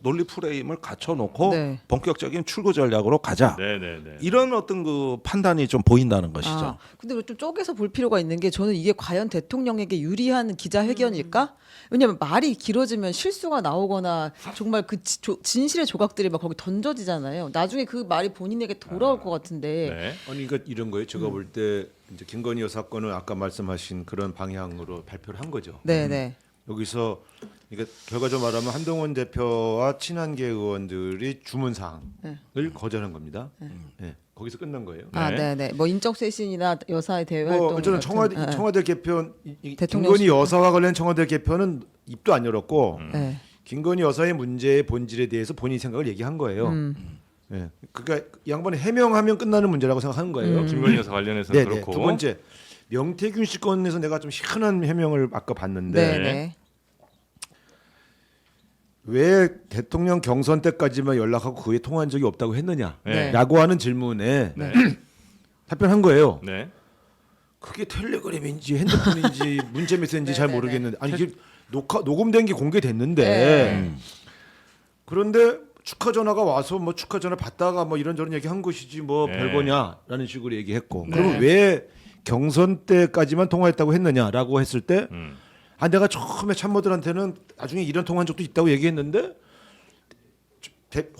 논리 프레임을 갖춰놓고
네.
본격적인 출구 전략으로 가자.
네.
이런 어떤 그 판단이 좀 보인다는 것이죠.
근데 좀 쪼개서 볼 필요가 있는 게 저는 이게 과연 대통령에게 유리한 기자회견일까? 왜냐하면 말이 길어지면 실수가 나오거나 정말 그 진실의 조각들이 막 거기 던져지잖아요. 나중에 그 말이 본인에게 돌아올 것 같은데.
네.
아니 그러니까 이런 거예요. 제가 볼 때 이제 김건희 여사 건은 아까 말씀하신 그런 방향으로 발표를 한 거죠.
네.
여기서 그러니까 결과적으로 말하면 한동훈 대표와 친한계 의원들이 주문 사항을 거절한 겁니다. 네. 거기서 끝난 거예요.
네. 뭐 인적 쇄신이나 여사의 대외
뭐
활동.
저는 청와대 개편
대통령
김건희
실무.
여사와 관련 청와대 개편은 입도 안 열었고
네.
김건희 여사의 문제의 본질에 대해서 본인 생각을 얘기한 거예요. 네. 그러니까 이 양반이 해명하면 끝나는 문제라고 생각하는 거예요.
김건희 여사 관련해서는
네.
그렇고.
두 번째 명태균 씨 건에서 내가 좀 희한한 해명을 아까 봤는데
네.
왜 대통령 경선 때까지만 연락하고 그 후에 통화한 적이 없다고 했느냐라고
네.
하는 질문에
네.
답변한 거예요.
네.
그게 텔레그램인지 핸드폰인지 문자 메시지인지 잘 모르겠는데 아니 이게 녹음된 게 공개됐는데
네.
그런데 축하 전화가 와서 뭐 축하 전화 받다가 뭐 이런저런 얘기한 것이지 뭐
네.
별거냐라는 식으로 얘기했고
네.
그러면 왜 경선 때까지만 통화했다고 했느냐라고 했을 때 내가 처음에 참모들한테는 나중에 이런 통화한 적도 있다고 얘기했는데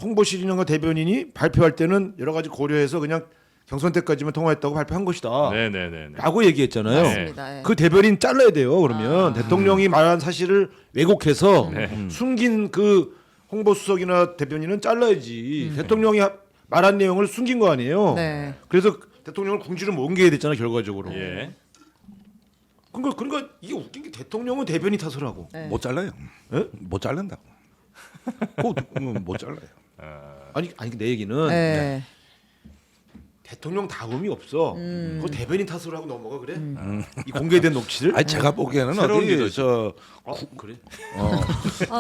홍보실이나 대변인이 발표할 때는 여러 가지 고려해서 그냥 경선 때까지만 통화했다고 발표한 것이다.
네.
라고 얘기했잖아요.
맞습니다. 네.
그 대변인 잘라야 돼요. 그러면 대통령이 말한 사실을 왜곡해서 숨긴 그 홍보수석이나 대변인은 잘라야지. 대통령이 말한 내용을 숨긴 거 아니에요.
네.
그래서 대통령을 공지로 못 옮겨야 됐잖아 결과적으로.
예.
그러니까 이게 웃긴 게 대통령은 대변인 탓을 하고.
네.
못 잘라요.
예?
못 잘른다고. 못 잘라요.
아니 내 얘기는
네.
대통령 다음이 없어. 그거 대변인 탓으로 하고 넘어가 그래? 이 공개된 녹취를?
아니 제가 보기에는
새로운
어디
리더십.
그래?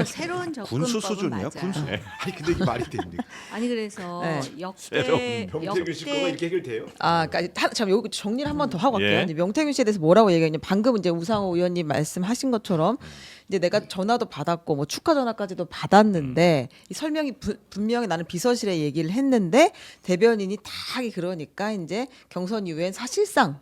새로운 접근법은
군수 수준이야,
맞아.
군수.
아니 근데 이게 말이 됩니까?
아니 그래서
네.
병태균 씨 거가 이렇게 해결돼요?
그러니까 참 여기 정리를 한 번 더 하고 갈게요.
예.
이제 명태균 씨에 대해서 뭐라고 얘기했냐? 방금 이제 우상호 의원님 말씀하신 것처럼 이제 내가 전화도 받았고 뭐 축하 전화까지도 받았는데 이 설명이 분명히 나는 비서실에 얘기를 했는데 대변인이 다 하기 그러니까 이제 경선 이후엔 사실상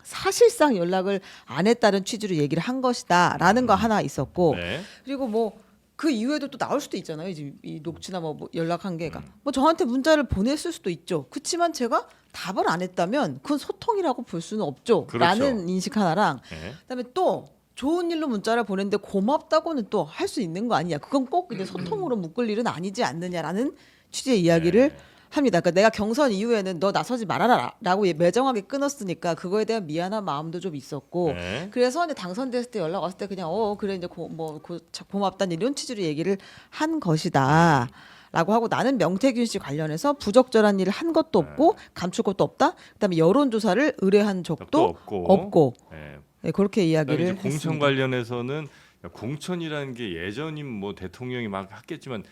연락을 안 했다는 취지로 얘기를 한 것이다라는 거 하나 있었고
네.
그리고 뭐 그 이후에도 또 나올 수도 있잖아요. 이제 이 녹취나 뭐 연락한 게가 뭐 저한테 문자를 보냈을 수도 있죠. 그렇지만 제가 답을 안 했다면 그건 소통이라고 볼 수는 없죠.
그렇죠.
라는 인식 하나랑
예.
그다음에 또 좋은 일로 문자를 보냈는데 고맙다고는 또 할 수 있는 거 아니냐. 그건 꼭 이제 소통으로 묶을 일은 아니지 않느냐라는 취지의 이야기를 합니다. 그러니까 내가 경선 이후에는 너 나서지 말아라라고 매정하게 끊었으니까 그거에 대한 미안한 마음도 좀 있었고
네.
그래서 이제 당선됐을 때 연락 왔을 때 그냥 그래 이제 고맙다는 이런 취지로 얘기를 한 것이다. 라고 하고 나는 명태균 씨 관련해서 부적절한 일을 한 것도 없고 감출 것도 없다. 그다음에 여론조사를 의뢰한 적도 없고
예.
네, 그렇게
그다음에
이야기를
이제 공천
했습니다.
관련해서는 공천이라는 게 예전인 뭐 대통령이 막 했겠지만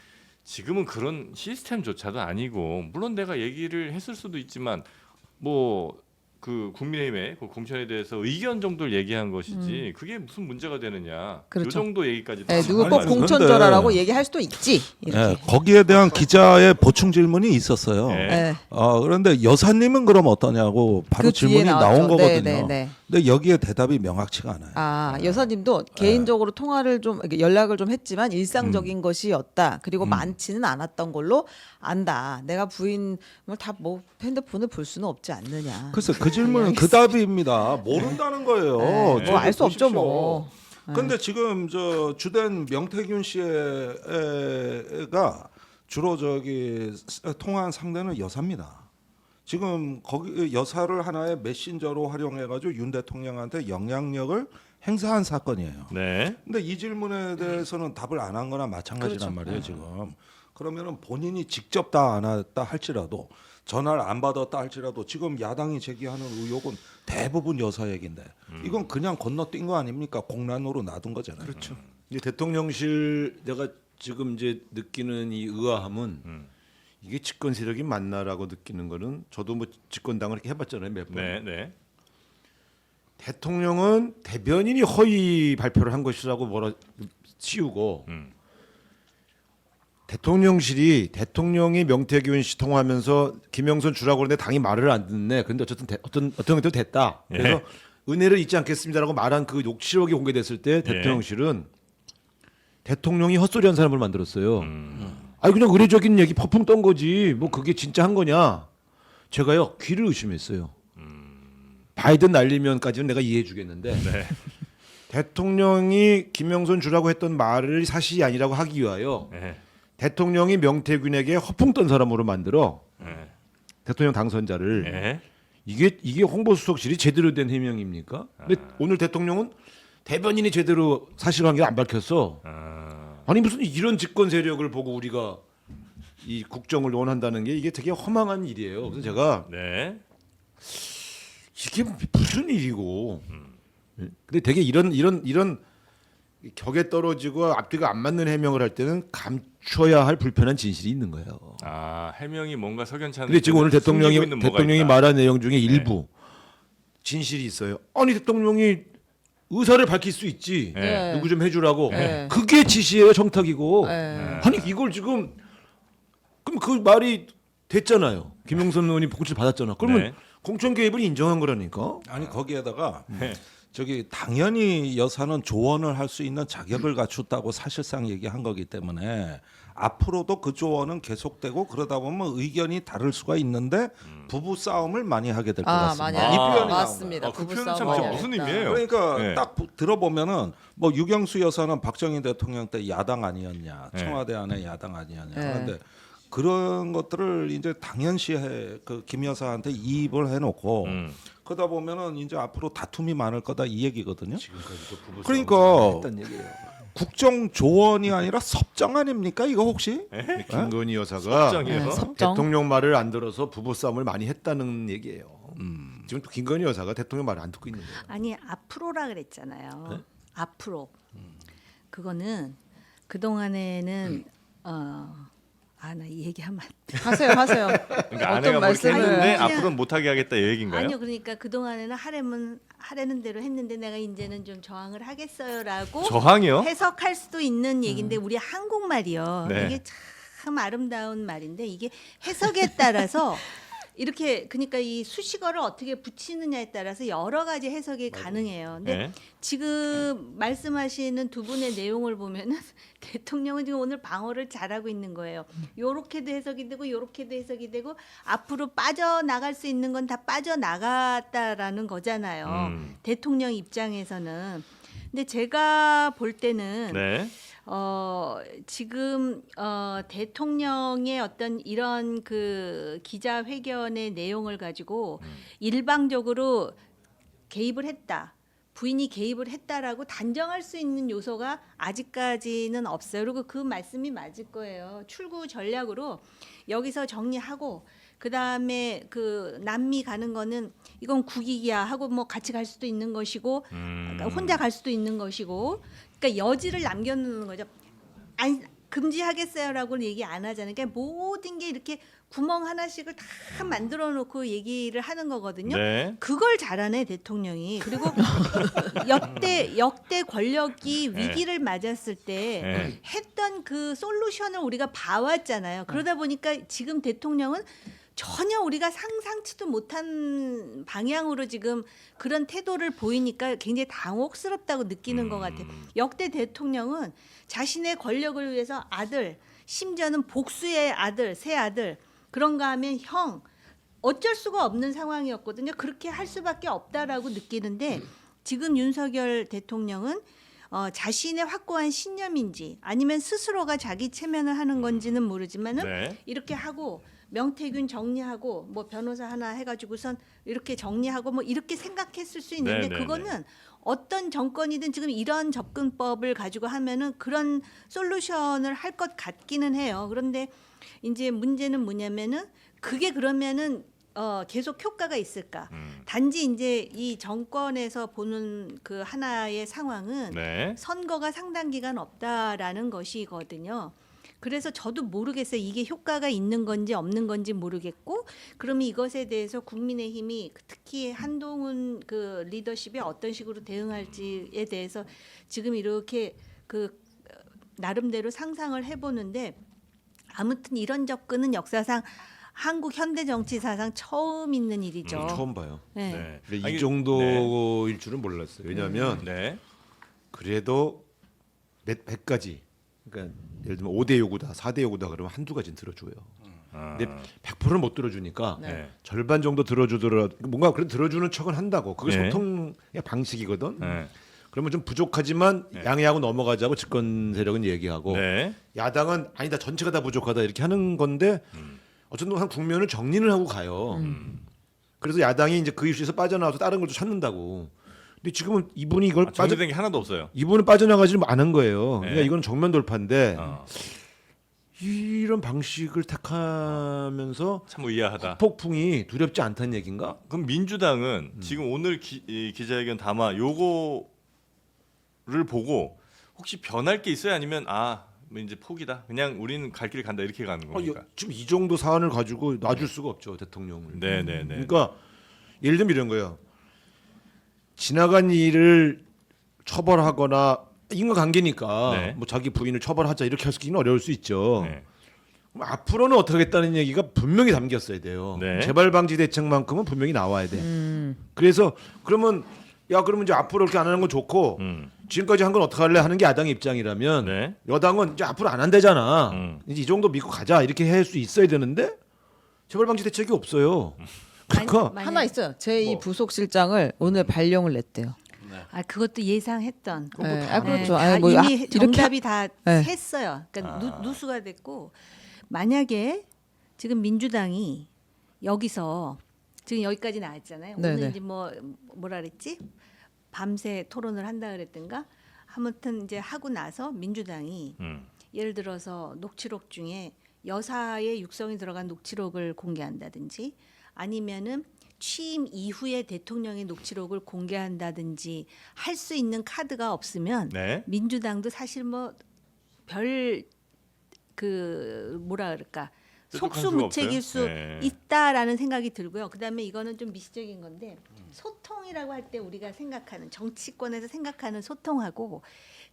지금은 그런 시스템조차도 아니고 물론 내가 얘기를 했을 수도 있지만 뭐 그 국민의힘의 그 공천에 대해서 의견 정도를 얘기한 것이지 그게 무슨 문제가 되느냐.
그렇죠.
이 정도 얘기까지
네, 누구 꼭
아니,
공천절하라고
근데-
얘기할 수도 있지. 이렇게.
예, 거기에 대한 기자의 보충 질문이 있었어요.
네.
네.
그런데 여사님은 그럼 어떠냐고 바로
그 뒤에
질문이 나온
나왔죠.
거거든요.
네, 네.
근데 여기에 대답이 명확치가 않아요.
여사님도 개인적으로 통화를 좀 이렇게 연락을 좀 했지만 일상적인 것이었다. 그리고 많지는 않았던 걸로 안다. 내가 부인을 다 뭐 핸드폰을 볼 수는 없지 않느냐.
글쎄 그 질문은 그 답입니다. 모른다는 거예요.
네,
저도
뭐 알 수 없죠,
보십시오.
뭐.
근데 지금 저 주된 명태균 씨가 주로 저기 통화한 상대는 여사입니다. 지금 거기 여사를 하나의 메신저로 활용해가지고 윤 대통령한테 영향력을 행사한 사건이에요.
네.
근데 이 질문에 대해서는 답을 안 한 거나 마찬가지란
그렇죠.
말이에요, 지금. 그러면은 본인이 직접 다 안 했다 할지라도 전화를 안 받았다 할지라도 지금 야당이 제기하는 의혹은 대부분 여사 얘기인데 이건 그냥 건너뛴 거 아닙니까? 공란으로 놔둔 거잖아요.
그렇죠. 이제 대통령실 내가 지금 이제 느끼는 이 의아함은 이게 집권 세력이 맞나라고 느끼는 거는 저도 뭐 집권당을 이렇게 해봤잖아요 몇 번.
네. 네.
대통령은 대변인이 허위 발표를 한 것이라고 뭐라 씌우고 대통령실이 대통령이 명태균 씨 통화하면서 김영선 주라고 그러는데 당이 말을 안 듣네. 근데 어쨌든 어떤 경우도 됐다. 그래서
예.
은혜를 잊지 않겠습니다라고 말한 그 녹취록이 공개됐을 때 대통령실은 대통령이 헛소리한 사람을 만들었어요. 아니 그냥 의례적인 얘기 퍼풍 떤 거지. 뭐 그게 진짜 한 거냐? 제가요 귀를 의심했어요. 바이든 날리면까지는 내가 이해해 주겠는데 대통령이 김영선 주라고 했던 말을 사실이 아니라고 하기 위하여
네.
대통령이 명태균에게 허풍 떤 사람으로 만들어
네.
대통령 당선자를
네.
이게 홍보수석실이 제대로 된 해명입니까? 근데 오늘 대통령은 대변인이 제대로 사실관계를 안 밝혔어. 아니 무슨 이런 집권 세력을 보고 우리가 이 국정을 원한다는 게 이게 되게 허망한 일이에요. 그래서 제가
네.
이게 무슨 일이고? 근데 되게 이런 격에 떨어지고 앞뒤가 안 맞는 해명을 할 때는 감춰야 할 불편한 진실이 있는 거예요.
해명이 뭔가 석연치 않은.
근데 지금 오늘
숨기고 있는 뭐가
대통령이
있다.
말한 내용 중에 일부 진실이 있어요. 아니 대통령이 의사를 밝힐 수 있지.
네.
누구 좀 해주라고.
네.
그게 지시예요, 정탁이고.
네.
아니 이걸 지금 그럼 그 말이 됐잖아요. 김용선 의원이 공천 받았잖아. 그러면
네.
공천 개입을 인정한 거라니까.
아니 거기에다가
네.
저기 당연히 여사는 조언을 할 수 있는 자격을 갖췄다고 사실상 얘기한 거기 때문에 앞으로도 그 조언은 계속되고 그러다 보면 의견이 다를 수가 있는데 부부 싸움을 많이 하게 될 것 같습니다.
많이
이
하죠.
표현이 나온 거예요.
맞습니다.
그
부부싸움
표현은 참
많이
무슨
하겠다.
의미예요?
그러니까
네.
딱 들어보면은 뭐 유경수 여사는 박정희 대통령 때 야당 아니었냐,
네.
청와대 안에 야당 아니었냐
네.
하는데 그런 것들을 이제 당연시해 그 김 여사한테 이입을 해놓고 그러다 보면은 이제 앞으로 다툼이 많을 거다 이 얘기거든요.
지금까지도 부부
그러니까
싸움을 했단 얘기예요.
국정 조언이 아니라 섭정 아닙니까 이거 혹시?
근데 김건희 여사가
섭정이에요?
섭정.
대통령 말을 안 들어서 부부 싸움을 많이 했다는 얘기예요. 지금 또 김건희 여사가 대통령 말을 안 듣고 있는 거예요.
아니 앞으로라 그랬잖아요.
네?
앞으로 그거는 그 동안에는 나 이 얘기하면 안 돼.
하세요.
그러니까
어떤
아내가 뭐 이렇게
말씀을-
했는데
그냥-
앞으로는 못하게 하겠다 이 얘기인가요?
아니요, 그러니까 그 동안에는 하라는 대로 했는데 내가 이제는 좀 저항을 하겠어요라고
저항이요?
해석할 수도 있는 얘기인데 우리 한국말이요.
네.
이게 참 아름다운 말인데 이게 해석에 따라서 이렇게 그러니까 이 수식어를 어떻게 붙이느냐에 따라서 여러 가지 해석이 가능해요. 근데
네.
지금 말씀하시는 두 분의 내용을 보면은 대통령은 지금 오늘 방어를 잘하고 있는 거예요. 요렇게도 해석이 되고 요렇게도 해석이 되고 앞으로 빠져나갈 수 있는 건 다 빠져나갔다라는 거잖아요. 대통령 입장에서는. 근데 제가 볼 때는
네.
지금 대통령의 어떤 이런 그 기자회견의 내용을 가지고 일방적으로 개입을 했다. 부인이 개입을 했다라고 단정할 수 있는 요소가 아직까지는 없어요. 그리고 그 말씀이 맞을 거예요. 출구 전략으로 여기서 정리하고 그다음에 그 남미 가는 거는 이건 국익이야 하고 뭐 같이 갈 수도 있는 것이고 그러니까 혼자 갈 수도 있는 것이고 그러니까 여지를 남겨놓는 거죠. 아니 금지하겠어요라고는 얘기 안 하잖아요. 그러니까 모든 게 이렇게 구멍 하나씩을 다 만들어 놓고 얘기를 하는 거거든요.
네.
그걸 잘하네 대통령이. 그리고 역대 권력이 위기를 맞았을 때
네.
했던 그 솔루션을 우리가 봐왔잖아요. 그러다 보니까 지금 대통령은 전혀 우리가 상상치도 못한 방향으로 지금 그런 태도를 보이니까 굉장히 당혹스럽다고 느끼는 것 같아요. 역대 대통령은 자신의 권력을 위해서 아들, 심지어는 복수의 아들, 새 아들 그런가 하면 형 어쩔 수가 없는 상황이었거든요. 그렇게 할 수밖에 없다라고 느끼는데 지금 윤석열 대통령은 자신의 확고한 신념인지 아니면 스스로가 자기 체면을 하는 건지는 모르지만은
네.
이렇게 하고 명태균 정리하고 뭐 변호사 하나 해가지고선 이렇게 정리하고 뭐 이렇게 생각했을 수 있는데
네, 네,
그거는 어떤 정권이든 지금 이런 접근법을 가지고 하면은 그런 솔루션을 할 것 같기는 해요. 그런데 이제 문제는 뭐냐면은 그게 그러면은 계속 효과가 있을까? 단지 이제 이 정권에서 보는 그 하나의 상황은
네.
선거가 상당 기간 없다라는 것이거든요. 그래서 저도 모르겠어요. 이게 효과가 있는 건지 없는 건지 모르겠고, 그러면 이것에 대해서 국민의힘이 특히 한동훈 그 리더십이 어떤 식으로 대응할지에 대해서 지금 이렇게 그 나름대로 상상을 해보는데 아무튼 이런 접근은 역사상 한국 현대 정치 사상 처음 있는 일이죠.
처음 봐요.
네.
네.
근데
아니,
이 정도일 줄은 몰랐어요. 왜냐하면
네.
그래도 몇 100가지 그러니까 예를 들면 5대 요구다, 4대 요구다 그러면 한두 가지는 들어줘요. 근데 100%는 못 들어주니까
네.
절반 정도 들어주더라도 뭔가 그래도 들어주는 척은 한다고. 그게
네.
소통의 방식이거든.
네.
그러면 좀 부족하지만 양해하고 넘어가자고 집권 세력은 얘기하고
네.
야당은 아니다 전체가 다 부족하다 이렇게 하는 건데 어쨌든 한 국면을 정리를 하고 가요. 그래서 야당이 이제 그 이슈에서 빠져나와서 다른 걸 또 찾는다고. 근데 지금은 이분이 이걸
정리된 게 하나도 없어요.
이분은 빠져나가지 않은 거예요.
네.
그러니까 이건 정면 돌파인데
어,
이런 방식을 택하면서
참 의아하다.
폭풍이 두렵지 않다는 얘기인가?
그럼 민주당은 지금 오늘 이 기자회견 담아 요거를 보고 혹시 변할 게 있어요? 아니면 뭐 이제 포기다. 그냥 우리는 갈 길 간다 이렇게 가는 겁니까?
지금 이 정도 사안을 가지고 놔줄 수가 없죠 대통령을.
네네네.
그러니까 예를 들면 이런 거예요. 지나간 일을 처벌하거나 인과관계니까
네.
뭐 자기 부인을 처벌하자 이렇게 하기는 어려울 수 있죠.
네.
그럼 앞으로는 어떻게 하겠다는 얘기가 분명히 담겼어야 돼요.
네.
재발 방지 대책만큼은 분명히 나와야 돼. 그래서 그러면 야 그러면 이제 앞으로 이렇게 안 하는 건 좋고
음.
지금까지 한 건 어떻게 할래 하는 게 야당의 입장이라면
네.
여당은 이제 앞으로 안 한대잖아. 이제 이 정도 믿고 가자 이렇게 할 수 있어야 되는데 재벌 방지 대책이 없어요. 그러니까
하나 있어요. 제2
뭐.
부속실장을 오늘 발령을 냈대요.
아 그것도 예상했던.
네,
다
그렇죠.
다
아니, 뭐,
이미
이렇게
정답이 다
네.
했어요. 그러니까 누수가 됐고 만약에 지금 민주당이 여기서 지금 여기까지 나왔잖아요.
네네.
오늘 이제 뭐라 그랬지? 밤새 토론을 한다 그랬던가? 아무튼 이제 하고 나서 민주당이 예를 들어서 녹취록 중에 여사의 육성이 들어간 녹취록을 공개한다든지 아니면은 취임 이후에 대통령의 녹취록을 공개한다든지 할 수 있는 카드가 없으면
네.
민주당도 사실 뭐 별 그 뭐라 그럴까
뾰족한 수가
속수무책일
없어요?
수
네.
있다라는 생각이 들고요. 그다음에 이거는 좀 미시적인 건데 소통이라고 할 때 우리가 생각하는 정치권에서 생각하는 소통하고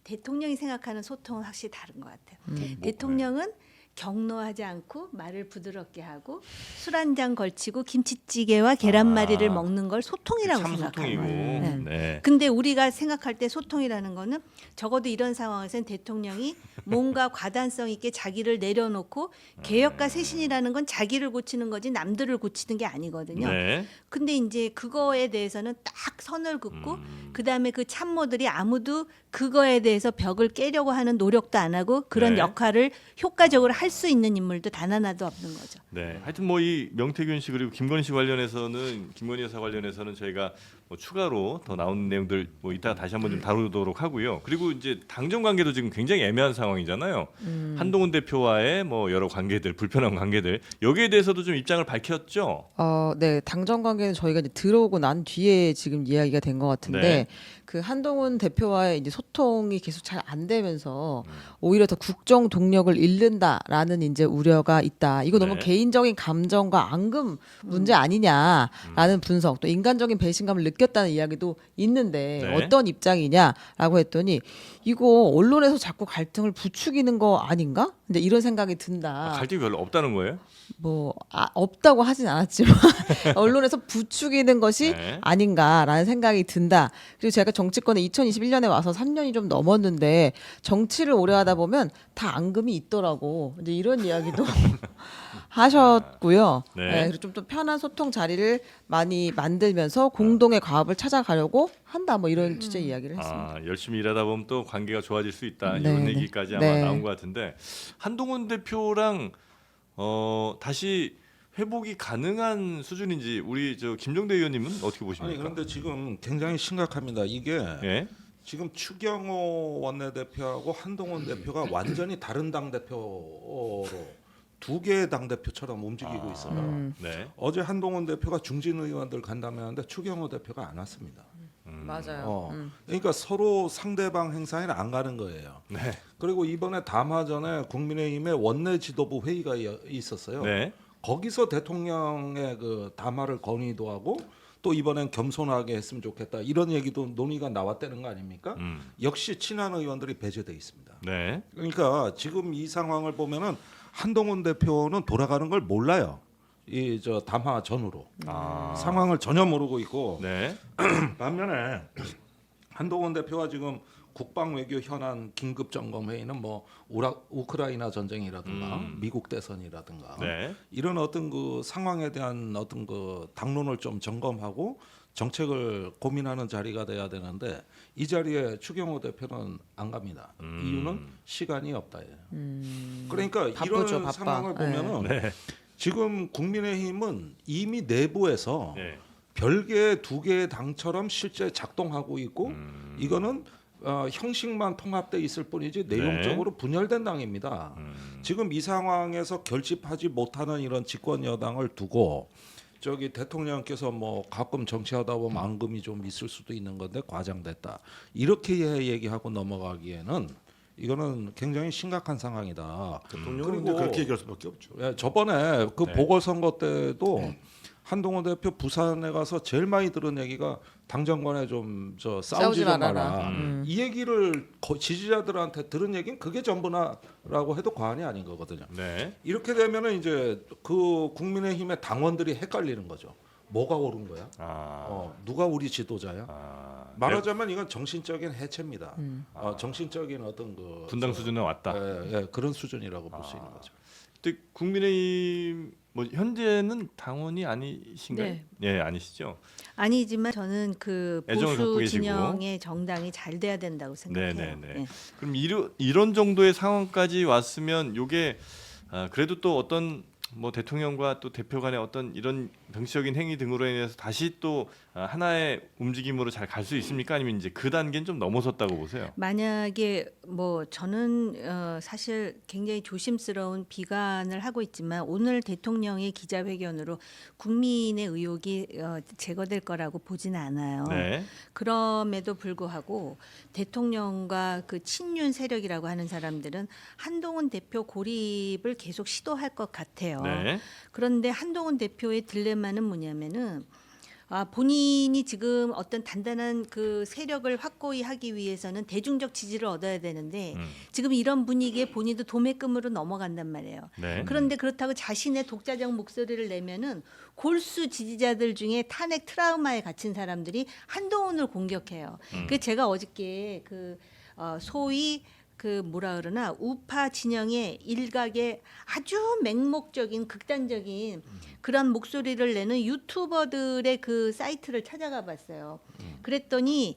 대통령이 생각하는 소통은 확실히 다른 것 같아요. 대통령은 격노하지 않고 말을 부드럽게 하고 술 한 잔 걸치고 김치찌개와 계란말이를
아.
먹는 걸 소통이라고
참
생각하는
소통이고.
거예요. 네.
네.
근데 우리가 생각할 때 소통이라는 거는 적어도 이런 상황에서는 대통령이 뭔가 과단성 있게 자기를 내려놓고 개혁과 쇄신이라는 건 자기를 고치는 거지 남들을 고치는 게 아니거든요.
네.
근데 이제 그거에 대해서는 딱 선을 긋고 그다음에 그 참모들이 아무도 그거에 대해서 벽을 깨려고 하는 노력도 안 하고 그런
네.
역할을 효과적으로 할 수 있는 인물도 단 하나도 없는 거죠.
네, 하여튼 뭐 이 명태균 씨 그리고 김건희 씨 관련해서는 김건희 여사 관련해서는 저희가 뭐 추가로 더 나오는 내용들 뭐 이따가 다시 한번 좀 다루도록 하고요. 그리고 이제 당정 관계도 지금 굉장히 애매한 상황이잖아요. 한동훈 대표와의 뭐 여러 관계들, 불편한 관계들 여기에 대해서도 좀 입장을 밝혔죠.
네, 당정 관계는 저희가 이제 들어오고 난 뒤에 지금 이야기가 된 것 같은데
네.
그 한동훈 대표와의 이제 소통이 계속 잘 안 되면서 오히려 더 국정 동력을 잃는다라는 이제 우려가 있다. 이거 너무
네.
개인적인 감정과 앙금 문제 아니냐라는 분석, 또 인간적인 배신감을 느꼈다는 이야기도 있는데
네.
어떤 입장이냐라고 했더니 이거 언론에서 자꾸 갈등을 부추기는 거 아닌가? 근데 이런 생각이 든다.
갈등이 별로 없다는 거예요?
없다고 하진 않았지만 언론에서 부추기는 것이
네.
아닌가라는 생각이 든다. 그리고 제가 정치권에 2021년에 와서 3년이 좀 넘었는데 정치를 오래 하다 보면 다 앙금이 있더라고. 이제 이런 이야기도 하셨고요.
네.
네, 그리고 좀 더 편한 소통 자리를 많이 만들면서 공동의 과업을 찾아가려고 한다. 뭐 이런 취지의 이야기를 했습니다.
열심히 일하다 보면 또 관계가 좋아질 수 있다
네,
이런
네.
얘기까지 아마
네.
나온 것 같은데 한동훈 대표랑 다시 회복이 가능한 수준인지 우리 저 김종대 의원님은 어떻게
아니
보십니까?
그런데 지금 굉장히 심각합니다. 이게
예.
지금 추경호 원내대표하고 한동훈 대표가 완전히 다른 당 대표로 두 개의 당 대표처럼 움직이고 있어요.
네.
어제 한동훈 대표가 중진 의원들 간담회하는데 추경호 대표가 안 왔습니다.
맞아요.
그러니까 서로 상대방 행사에는 안 가는 거예요.
네.
그리고 이번에 담화 전에 국민의힘의 원내 지도부 회의가 있었어요.
네.
거기서 대통령의 그 담화를 건의도 하고 또 이번엔 겸손하게 했으면 좋겠다 이런 얘기도 논의가 나왔다는 거 아닙니까? 역시 친한 의원들이 배제돼 있습니다.
네.
그러니까 지금 이 상황을 보면은 한동훈 대표는 돌아가는 걸 몰라요. 이 저 담화 전후로 상황을 전혀 모르고 있고
네.
반면에 한동훈 대표가 지금 국방 외교 현안 긴급 점검 회의는 뭐 우크라이나 전쟁이라든가 미국 대선이라든가
네.
이런 어떤 그 상황에 대한 어떤 그 당론을 좀 점검하고 정책을 고민하는 자리가 돼야 되는데 이 자리에 추경호 대표는 안 갑니다. 이유는 시간이 없다예요. 그러니까
바쁘죠,
이런
바빠.
상황을 보면은
네.
지금 국민의힘은 이미 내부에서
네.
별개의 두 개의 당처럼 실제 작동하고 있고 이거는 형식만 통합돼 있을 뿐이지 내용적으로 분열된 당입니다. 지금 이 상황에서 결집하지 못하는 이런 집권 여당을 두고 저기 대통령께서 뭐 가끔 정치하다 보면 앙금이 좀 있을 수도 있는 건데 과장됐다 이렇게 얘기하고 넘어가기에는 이거는 굉장히 심각한 상황이다.
대통령은 이제 그렇게 얘기할 수밖에 없죠.
예, 저번에 그
네.
보궐선거 때도 한동훈 대표 부산에 가서 제일 많이 들은 얘기가 당정간에 좀 싸우지 좀 말라. 이 얘기를 지지자들한테 들은 얘기는 그게 전부나라고 해도 과언이 아닌 거거든요.
네.
이렇게 되면은 이제 그 국민의힘의 당원들이 헷갈리는 거죠. 뭐가 옳은 거야? 누가 우리 지도자야? 말하자면 이건 정신적인 해체입니다. 정신적인 어떤 그
분당 수준에 왔다.
그런 수준이라고 볼 수 있는 거죠.
근데 국민의힘 뭐 현재는 당원이 아니신가요?
네.
예, 아니시죠?
아니지만 저는 그
애정을 갖고
보수
계시고.
진영의 정당이 잘 돼야 된다고 생각해요.
네네네.
예.
그럼 이런 정도의 상황까지 왔으면 요게 그래도 또 어떤 뭐 대통령과 또 대표 간의 어떤 이런 정치적인 행위 등으로 인해서 다시 또 하나의 움직임으로 잘 갈 수 있습니까? 아니면 이제 그 단계는 좀 넘어섰다고 보세요?
만약에 뭐 저는 사실 굉장히 조심스러운 비관을 하고 있지만 오늘 대통령의 기자회견으로 국민의 의혹이 제거될 거라고 보지는 않아요.
네.
그럼에도 불구하고 대통령과 그 친윤 세력이라고 하는 사람들은 한동훈 대표 고립을 계속 시도할 것 같아요.
네.
그런데 한동훈 대표의 딜레마는 뭐냐면은 본인이 지금 어떤 단단한 그 세력을 확고히 하기 위해서는 대중적 지지를 얻어야 되는데 지금 이런 분위기에 본인도 도매금으로 넘어간단 말이에요.
네.
그런데 그렇다고 자신의 독자적 목소리를 내면은 골수 지지자들 중에 탄핵 트라우마에 갇힌 사람들이 한동훈을 공격해요. 그 제가 어저께 그 소위 그 뭐라 그러나 우파 진영의 일각의 아주 맹목적인 극단적인 그런 목소리를 내는 유튜버들의 그 사이트를 찾아가 봤어요. 그랬더니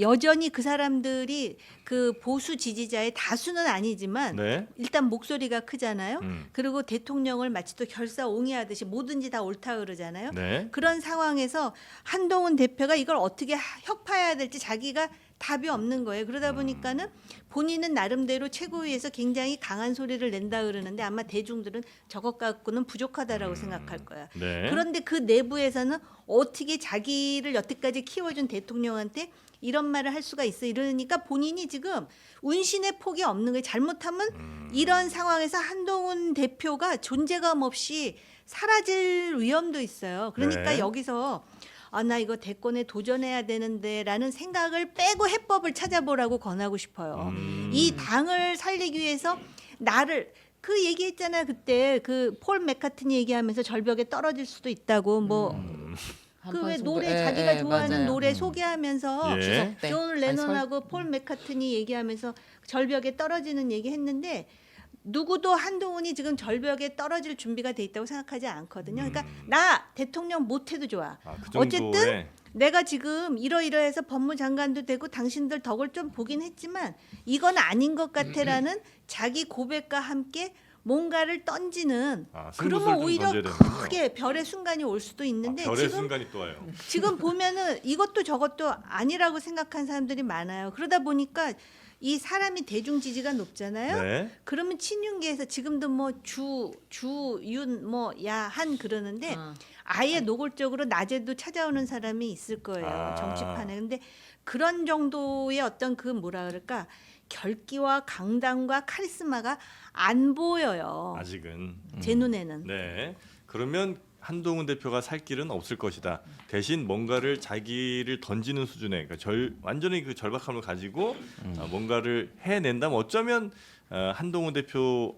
여전히 그 사람들이 그 보수 지지자의 다수는 아니지만
네.
일단 목소리가 크잖아요. 그리고 대통령을 마치 또 결사옹위하듯이 뭐든지 다 옳다 그러잖아요.
네.
그런 상황에서 한동훈 대표가 이걸 어떻게 혁파해야 될지 자기가 답이 없는 거예요. 그러다 보니까는 본인은 나름대로 최고위에서 굉장히 강한 소리를 낸다 그러는데 아마 대중들은 저것 갖고는 부족하다라고 생각할 거야.
네.
그런데 그 내부에서는 어떻게 자기를 여태까지 키워준 대통령한테 이런 말을 할 수가 있어. 이러니까 본인이 지금 운신의 폭이 없는 거예요. 잘못하면 이런 상황에서 한동훈 대표가 존재감 없이 사라질 위험도 있어요. 그러니까
네.
여기서 나 이거 대권에 도전해야 되는데라는 생각을 빼고 해법을 찾아보라고 권하고 싶어요. 이 당을 살리기 위해서 나를 그 얘기했잖아요. 그때 그 폴 맥카트니 얘기하면서 절벽에 떨어질 수도 있다고 뭐 그 왜 노래 자기가 좋아하는
맞아요.
노래 소개하면서
예.
추석 때.
존 레논하고 폴 맥카트니 얘기하면서 절벽에 떨어지는 얘기 했는데 누구도 한동훈이 지금 절벽에 떨어질 준비가 돼 있다고 생각하지 않거든요. 그러니까 나 대통령 못해도 좋아.
그 정도의
어쨌든 내가 지금 이러이러해서 법무장관도 되고 당신들 덕을 좀 보긴 했지만 이건 아닌 것 같아라는 자기 고백과 함께 뭔가를 던지는
승부수를
그러면
좀
오히려
던져야 되는군요.
크게 별의 순간이 올 수도 있는데
별의
지금
순간이 또 와요.
지금 보면은 이것도 저것도 아니라고 생각한 사람들이 많아요. 그러다 보니까 이 사람이 대중 지지가 높잖아요.
네.
그러면 친윤계에서 지금도 뭐 주윤 뭐 야한 그러는데 아예 노골적으로 낮에도 찾아오는 사람이 있을 거예요. 정치판에. 근데 그런 정도의 어떤 그 뭐라 그럴까 결기와 강단과 카리스마가 안 보여요.
아직은.
제 눈에는.
네. 그러면 한동훈 대표가 살 길은 없을 것이다. 대신 뭔가를 자기를 던지는 수준의 그러니까 완전히 그 절박함을 가지고 뭔가를 해낸다면 어쩌면 한동훈 대표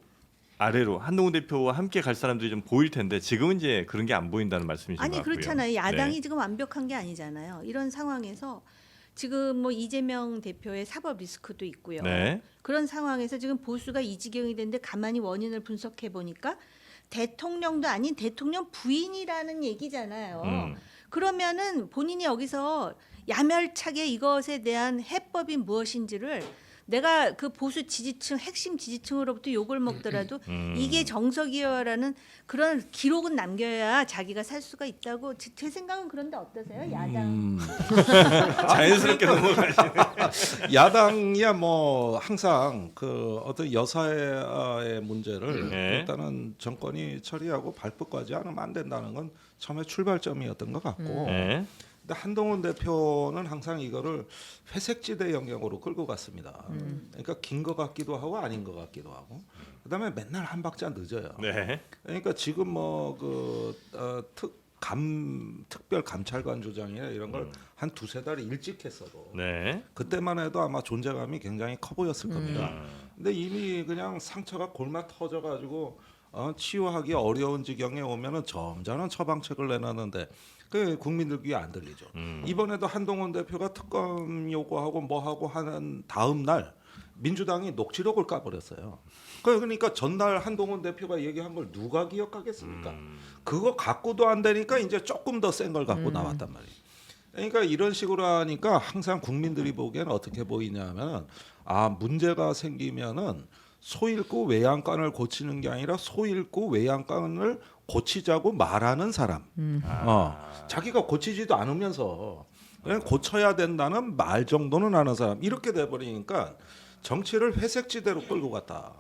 아래로 한동훈 대표와 함께 갈 사람들이 좀 보일 텐데 지금은 이제 그런 게 안 보인다는 말씀이신 것
아니
같고요.
그렇잖아요. 야당이
네.
지금 완벽한 게 아니잖아요. 이런 상황에서 지금 뭐 이재명 대표의 사법 리스크도 있고요.
네.
그런 상황에서 지금 보수가 이 지경이 됐는데 가만히 원인을 분석해 보니까 대통령도 아닌 대통령 부인이라는 얘기잖아요. 그러면은 본인이 여기서 야멸차게 이것에 대한 해법이 무엇인지를 내가 그 보수 지지층 핵심 지지층으로부터 욕을 먹더라도 이게 정석이어라는 그런 기록은 남겨야 자기가 살 수가 있다고 제 생각은 그런데 어떠세요? 야당
자연스럽게 넘어가시네.
야당이야 뭐 항상 그 어떤 여사의 문제를
네.
일단은 정권이 처리하고 발표까지 않으면 안 된다는 건 처음에 출발점이었던 것 같고
네.
근데 한동훈 대표는 항상 이거를 회색지대 영역으로 끌고 갔습니다. 그러니까 긴 것 같기도 하고 아닌 것 같기도 하고 그다음에 맨날 한 박자 늦어요.
네.
그러니까 지금 뭐 그 특별 감찰관 조장이나 이런 걸 한 두세 달 일찍 했어도
네.
그때만 해도 아마 존재감이 굉장히 커 보였을 겁니다. 근데 이미 그냥 상처가 골마 터져가지고 치유하기 어려운 지경에 오면은 점잖은 처방책을 내놨는데 그 국민들 귀에 안 들리죠. 이번에도 한동훈 대표가 특검 요구하고 뭐 하고 하는 다음 날 민주당이 녹취록을 까버렸어요. 그러니까 전날 한동훈 대표가 얘기한 걸 누가 기억하겠습니까? 그거 갖고도 안 되니까 이제 조금 더 센 걸 갖고 나왔단 말이에요. 그러니까 이런 식으로 하니까 항상 국민들이 보기에는 어떻게 보이냐면 문제가 생기면은 소 잃고 외양간을 고치는 게 아니라 소 잃고 외양간을 고치자고 말하는 사람. 자기가 고치지도 않으면서 그냥 고쳐야 된다는 말 정도는 하는 사람. 이렇게 돼버리니까 정치를 회색지대로 끌고 갔다.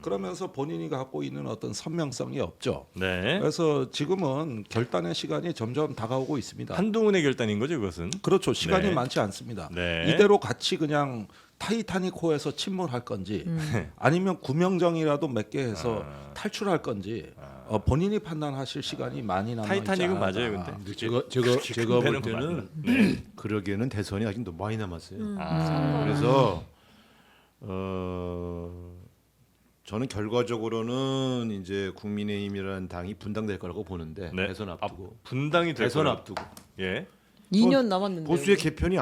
그러면서 본인이 갖고 있는 어떤 선명성이 없죠.
네.
그래서 지금은 결단의 시간이 점점 다가오고 있습니다.
한동훈의 결단인 거죠, 그것은.
그렇죠. 시간이
네.
많지 않습니다.
네.
이대로 같이 그냥 타이타닉호에서 침몰할 건지 아니면 구명정이라도 몇 개 해서 탈출할 건지 본인이 판단하실 시간이 많이 남아 있지
타이타닉은
않았나.
맞아요, 근데.
제가 볼
큰 배는
때는
네.
그러기에는 대선이 아직 너무 많이 남았어요.
아.
그래서 저는 결과적으로는 이제 국민의힘이라는 당이 분당될 거라고 보는데
네.
대선 앞두고
분당이 될
대선
거예요.
앞두고
2년 남았는데.
보수의 개편이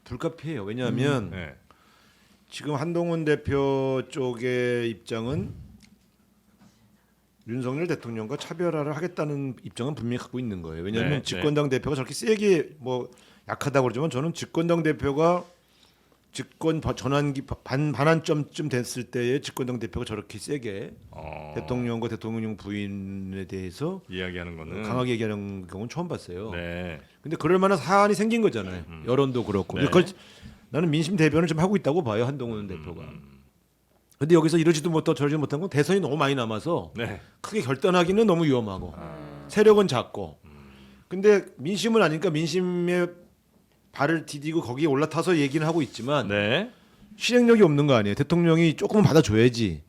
불가피해요. 왜냐하면
네.
지금 한동훈 대표 쪽의 입장은 윤석열 대통령과 차별화를 하겠다는 입장은 분명히 갖고 있는 거예요. 왜냐하면
네,
집권당 대표가 저렇게 세게 뭐 약하다고 그러지만 저는 집권당 대표가 집권 전환기 반환점쯤 됐을 때에 집권당 대표가 저렇게 세게 대통령과 대통령 부인에 대해서
이야기하는 거는
강하게 얘기하는 경우는 처음 봤어요.
네.
근데 그럴 만한 사안이 생긴 거잖아요. 여론도 그렇고.
네.
그걸 나는 민심 대변을 좀 하고 있다고 봐요. 한동훈 대표가. 근데 여기서 이러지도 못하고 저러지도 못한 건 대선이 너무 많이 남아서
네.
크게 결단하기는 너무 위험하고 세력은 작고. 근데 민심은 아니니까 민심에 발을 디디고 거기에 올라타서 얘기는 하고 있지만
네.
실행력이 없는 거 아니에요. 대통령이 조금은 받아줘야지.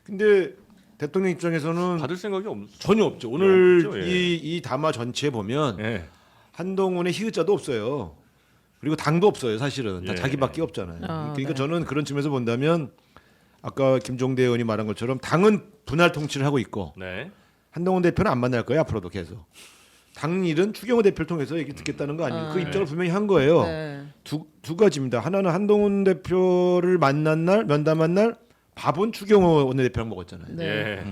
근데 대통령 입장에서는
받을 생각이
전혀 없죠. 오늘
없죠, 예.
이 담화 전체에 보면
예.
한동훈의 희의자도 없어요. 그리고 당도 없어요. 사실은 다
예.
자기밖에 없잖아요. 그러니까
네.
저는 그런 측면에서 본다면 아까 김종대 의원이 말한 것처럼 당은 분할 통치를 하고 있고
네.
한동훈 대표는 안 만날 거예요. 앞으로도 계속. 당 일은 추경호 대표를 통해서 얘기 듣겠다는 거 아니에요. 그 입장을 분명히 한 거예요.
네.
두 가지입니다. 하나는 한동훈 대표를 만난 날 면담한 날 밥은 추경호 원내대표랑 먹었잖아요.
네.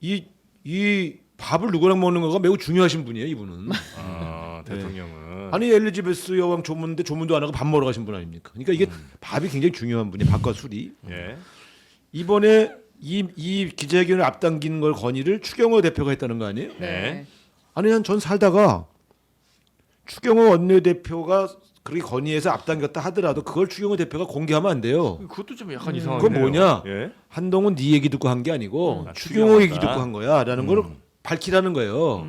예.
이 밥을 누구랑 먹는 거가 매우 중요하신 분이에요. 이분은.
대통령은
아니 엘리자베스 여왕 조문인데 조문도 안 하고 밥 먹으러 가신 분 아닙니까? 그러니까 이게 밥이 굉장히 중요한 분이 밥과 술이.
예.
이번에 이 기자회견을 앞당긴 걸 건의를 추경호 대표가 했다는 거 아니에요?
네.
아니 전 살다가 추경호 원내대표가 그렇게 건의해서 앞당겼다 하더라도 그걸 추경호 대표가 공개하면 안 돼요.
그것도 좀 약간 이상하네요.
그건 뭐냐?
예.
한동훈 네 얘기 듣고 한 게 아니고
아,
추경호 얘기
추경호다.
듣고 한 거야라는 걸 밝히라는 거예요.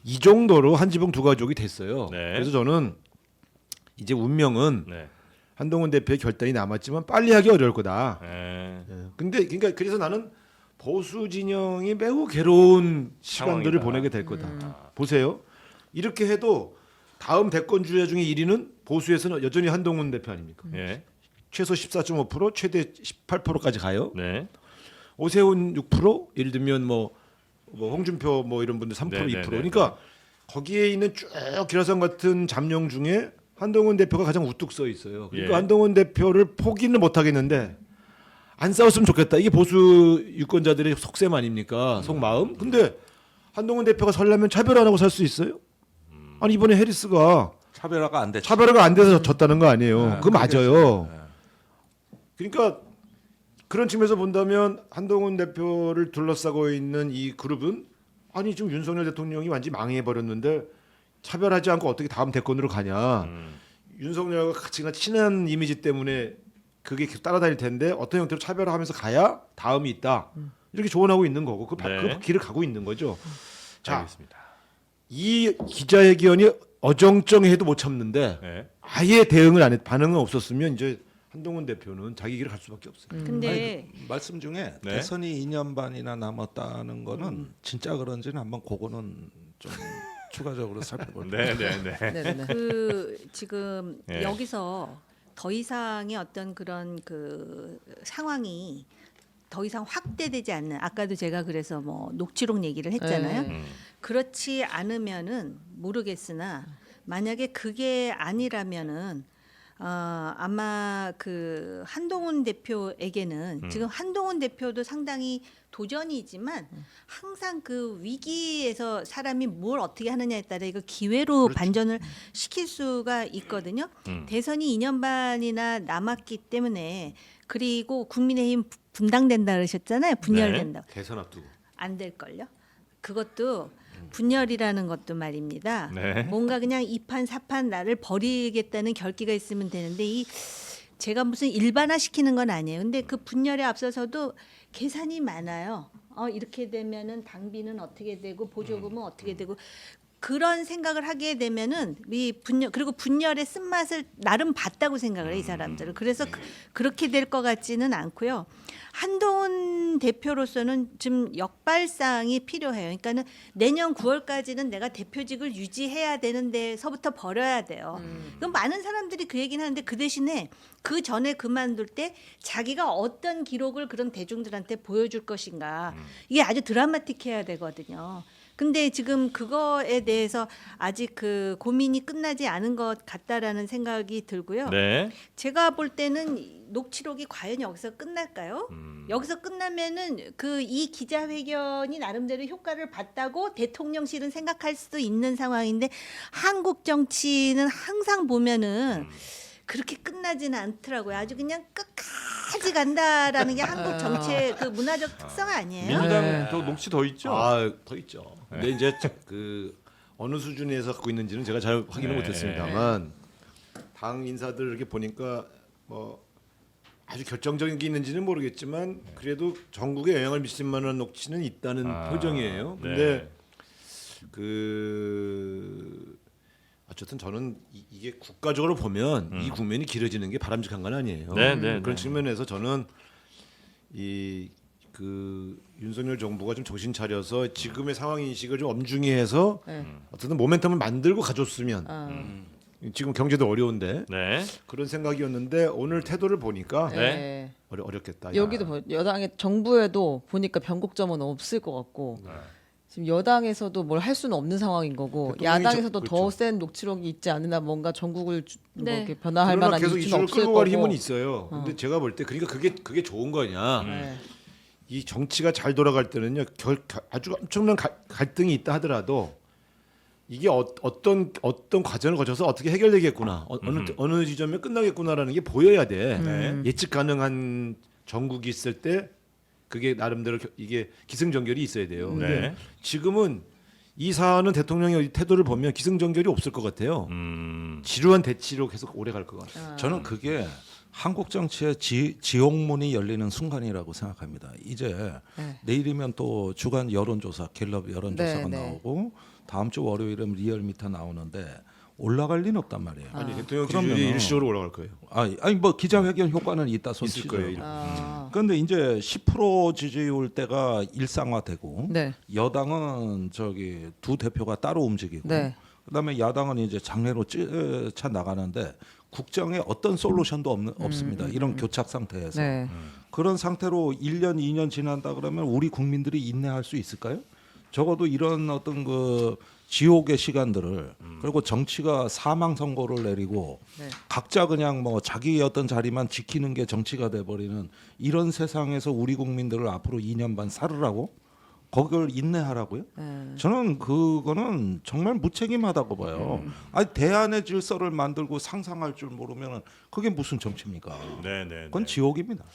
이 정도로 한지붕 두 가족이 됐어요.
네.
그래서 저는 이제 운명은
네.
한동훈 대표의 결단이 남았지만 빨리 하기 어려울 거다.
예.
근데 그러니까 그래서 나는 보수 진영이 매우 괴로운 시간들을
상황이다.
보내게 될 거다. 보세요. 이렇게 해도 다음 대권 주자 중에 1위는 보수에서는 여전히 한동훈 대표 아닙니까?
예.
최소 14.5% 최대 18%까지 가요.
네.
오세훈 6%, 예를 들면 뭐 홍준표 뭐 이런 분들 3%
네, 네,
2%.
네,
그러니까 거기에 있는 쭉 기라성 같은 잠룡 중에 한동훈 대표가 가장 우뚝 서 있어요. 그러니까
예.
한동훈 대표를 포기는 못 하겠는데 안 싸웠으면 좋겠다. 이게 보수 유권자들의 속셈 아닙니까? 속마음. 근데 한동훈 대표가 설려면 차별 안 하고 살 수 있어요? 아니 이번에 해리스가
차별화가 안 됐죠.
차별화가 안 돼서 졌다는 거 아니에요.
네,
그거
그게
맞아요. 그러니까 그런 측면에서 본다면 한동훈 대표를 둘러싸고 있는 이 그룹은 아니 지금 윤석열 대통령이 완전히 망해 버렸는데 차별하지 않고 어떻게 다음 대권으로 가냐. 윤석열과 같이 친한 이미지 때문에 그게 계속 따라다닐 텐데 어떤 형태로 차별화하면서 가야 다음이 있다. 이렇게 조언하고 있는 거고 그
네.
길을 가고 있는 거죠. 자,
알겠습니다.
이 기자회견이 어정쩡해도 못 참는데
예.
아예 대응을 안 했, 반응은 없었으면 이제 한동훈 대표는 자기 길을 갈 수밖에 없어요.
근데
말씀 중에
네.
대선이 2년 반이나 남았다는 거는 진짜 그런지는 한번 그거는 좀 추가적으로 살펴볼
네, 네, 네.
네네네.
그 지금
예.
여기서 더 이상의 어떤 그런 그 상황이 더 이상 확대되지 않는 아까도 제가 그래서 뭐 녹취록 얘기를 했잖아요.
네.
그렇지 않으면은 모르겠으나 만약에 그게 아니라면은 아마 그 한동훈 대표에게는 지금 한동훈 대표도 상당히 도전이지만 항상 그 위기에서 사람이 뭘 어떻게 하느냐에 따라 이거 기회로 반전을 시킬 수가 있거든요. 대선이 2년 반이나 남았기 때문에 그리고 국민의힘 분당된다 그러셨잖아요. 분열된다.
대선 앞두고.
안 될걸요. 그것도 분열이라는 것도 말입니다.
네.
뭔가 그냥 2판 4판 나를 버리겠다는 결기가 있으면 되는데 이 제가 무슨 일반화시키는 건 아니에요. 근데 그 분열에 앞서서도 계산이 많아요. 이렇게 되면은 당비는 어떻게 되고 보조금은 어떻게 되고 그런 생각을 하게 되면은 이 분열 그리고 분열의 쓴맛을 나름 봤다고 생각을 해 이 사람들은. 그래서 그렇게 될 것 같지는 않고요. 한동훈 대표로서는 좀 역발상이 필요해요. 그러니까는 내년 9월까지는 내가 대표직을 유지해야 되는데서부터 버려야 돼요. 그럼 많은 사람들이 그 얘기는 하는데 그 대신에 그 전에 그만둘 때 자기가 어떤 기록을 그런 대중들한테 보여줄 것인가 이게 아주 드라마틱해야 되거든요. 근데 지금 그거에 대해서 아직 그 고민이 끝나지 않은 것 같다라는 생각이 들고요.
네.
제가 볼 때는 이 녹취록이 과연 여기서 끝날까요? 여기서 끝나면은 그 이 기자회견이 나름대로 효과를 봤다고 대통령실은 생각할 수도 있는 상황인데 한국 정치는 항상 보면은 그렇게 끝나지는 않더라고요. 아주 그냥 끝까지 간다라는 게 한국 정치의 그 문화적 특성 아니에요?
민주당도 녹취 더 있죠?
더 있죠. 근데 이제 그 어느 수준에서 갖고 있는지는 제가 잘 확인을
네.
못했습니다만 당 인사들 이렇게 보니까 뭐 아주 결정적인 게 있는지는 모르겠지만 그래도 전국에 영향을 미칠 만한 녹취는 있다는 표정이에요. 근데 그 어쨌든 저는 이게 국가적으로 보면 이 국면이 길어지는 게 바람직한 건 아니에요.
네, 네,
그런
네.
측면에서 저는 이 그 윤석열 정부가 좀 정신 차려서 지금의 상황 인식을 좀 엄중히 해서
네.
어쨌든 모멘텀을 만들고 가줬으면 지금 경제도 어려운데
네.
그런 생각이었는데 오늘 태도를 보니까
네.
어렵겠다.
여기도 여당의 정부에도 보니까 변곡점은 없을 것 같고 지금 여당에서도 뭘 할 수는 없는 상황인 거고
대통령이
야당에서도
그렇죠.
더 센 녹취록이 있지 않으나 뭔가 전국을 뭐
네.
이렇게 변화할
그러나
만한
계속
이슈는
이슈를
없을
끌고
거고.
갈 힘은 있어요. 근데 제가 볼 때 그러니까 그게 좋은 거냐?
네.
이 정치가 잘 돌아갈 때는요 아주 엄청난 갈등이 있다 하더라도 이게 어떤 과정을 거쳐서 어떻게 해결되겠구나 어느 지점에 끝나겠구나라는 게 보여야 돼. 예측 가능한 정국이 있을 때 그게 나름대로 이게 기승전결이 있어야 돼요. 근데
네.
지금은 이 사안은 대통령의 태도를 보면 기승전결이 없을 것 같아요. 지루한 대치로 계속 오래 갈 것 같아요.
저는 그게 한국 정치의 지옥문이 열리는 순간이라고 생각합니다. 이제
네.
내일이면 또 주간 여론조사, 갤럽 여론조사가
네, 네.
나오고 다음 주 월요일은 리얼미터 나오는데 올라갈 리는 없단 말이에요.
아니 대통령
그러면은-
지지율이 일시적으로 올라갈 거예요.
아니 뭐 기자회견 효과는 있다
있을
손치죠.
거예요.
그런데 이제 10% 지지율 때가 일상화되고
네.
여당은 저기 두 대표가 따로 움직이고
네.
그다음에 야당은 이제 장래로 차 나가는데 국정에 어떤 솔루션도 없습니다. 이런 교착 상태에서
네.
그런 상태로 1년, 2년 지난다 그러면 우리 국민들이 인내할 수 있을까요? 적어도 이런 어떤 그 지옥의 시간들을 그리고 정치가 사망 선고를 내리고
네.
각자 그냥 뭐 자기 어떤 자리만 지키는 게 정치가 돼버리는 이런 세상에서 우리 국민들을 앞으로 2년 반 살으라고 거기를 인내하라고요?
네.
저는 그거는 정말 무책임하다고 봐요. 아니 대안의 질서를 만들고 상상할 줄 모르면 그게 무슨 정치입니까?
네, 네.
그건
네.
지옥입니다.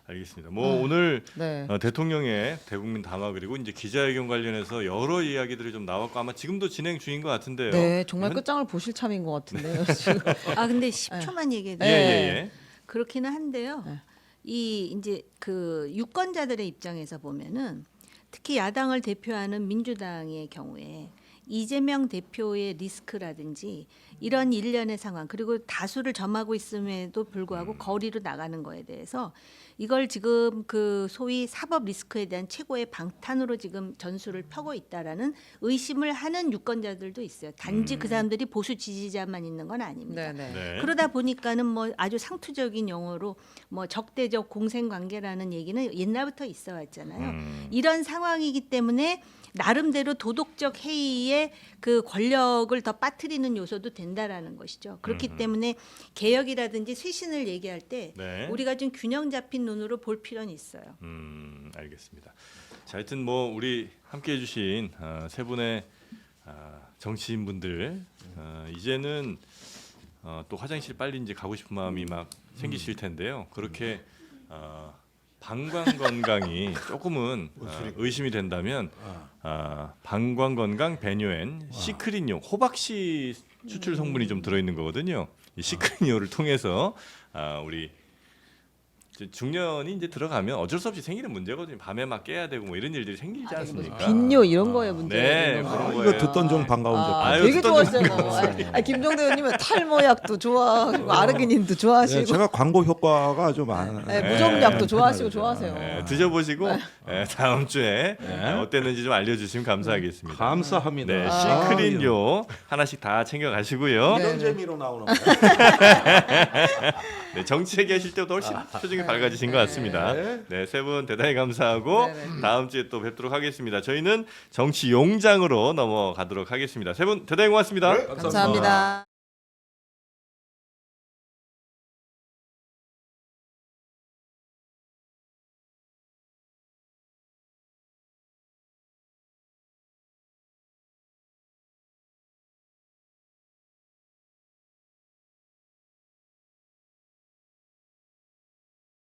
알겠습니다. 뭐 오늘
네.
대통령의 대국민 담화 그리고 이제 기자회견 관련해서 여러 이야기들이 좀 나왔고 아마 지금도 진행 중인 것 같은데요.
네, 정말
현-
끝장을 보실 참인 것 같은데요. 지금.
근데 10초만 얘기해도
예, 예, 예.
그렇기는 한데요.
네.
이 이제 그 유권자들의 입장에서 보면은 특히 야당을 대표하는 민주당의 경우에 이재명 대표의 리스크라든지 이런 일련의 상황 그리고 다수를 점하고 있음에도 불구하고 거리로 나가는 거에 대해서 이걸 지금 그 소위 사법 리스크에 대한 최고의 방탄으로 지금 전술을 펴고 있다라는 의심을 하는 유권자들도 있어요. 단지 그 사람들이 보수 지지자만 있는 건 아닙니다.
네네.
네.
그러다 보니까는 뭐 아주 상투적인 용어로 뭐 적대적 공생 관계라는 얘기는 옛날부터 있어 왔잖아요. 이런 상황이기 때문에 나름대로 도덕적 해이에 그 권력을 더 빠뜨리는 요소도 된다라는 것이죠. 그렇기 때문에 개혁이라든지 쇄신을 얘기할 때
네.
우리가 좀 균형 잡힌 눈으로 볼 필요는 있어요.
알겠습니다. 자, 하여튼 뭐 우리 함께해 주신 세 분의 정치인분들 이제는 또 화장실 빨리 이제 가고 싶은 마음이 막 생기실 텐데요. 그렇게 방광 건강이 조금은 의심이 된다면 방광 건강 베뇨엔 시크린요 호박씨 추출 성분이 좀 들어있는 거거든요. 이 시크린요를 통해서 우리 이제 중년이 이제 들어가면 어쩔 수 없이 생기는 문제거든요. 밤에 막 깨야 되고 뭐 이런 일들이 생기지 않습니까?
빈뇨 이런 거에 문제가
네,
있는
그런
거예요.
거예요.
이거 듣던 중 반가운 점.
아유,
되게
듣던
좋아하시잖아요. 김종대 의원님은 탈모약도 좋아하시고 아르기닌도 좋아하시고
네, 제가 광고 효과가 좀 많아요.
네, 무좀약도 좋아하시고 좋아하세요.
네, 드셔보시고 다음 주에 어땠는지 좀 알려주시면 감사하겠습니다.
감사합니다.
네,
아,
시크린요 하나씩 다 챙겨 가시고요.
네.
이런 재미로 나오는 거예요.
네, 정치 얘기하실 때보다 훨씬 표정이 밝아지신 것 같습니다. 네, 세 분 대단히 감사하고
네.
다음 주에 또 뵙도록 하겠습니다. 저희는 정치 용장으로 넘어가도록 하겠습니다. 세 분 대단히 고맙습니다.
감사합니다.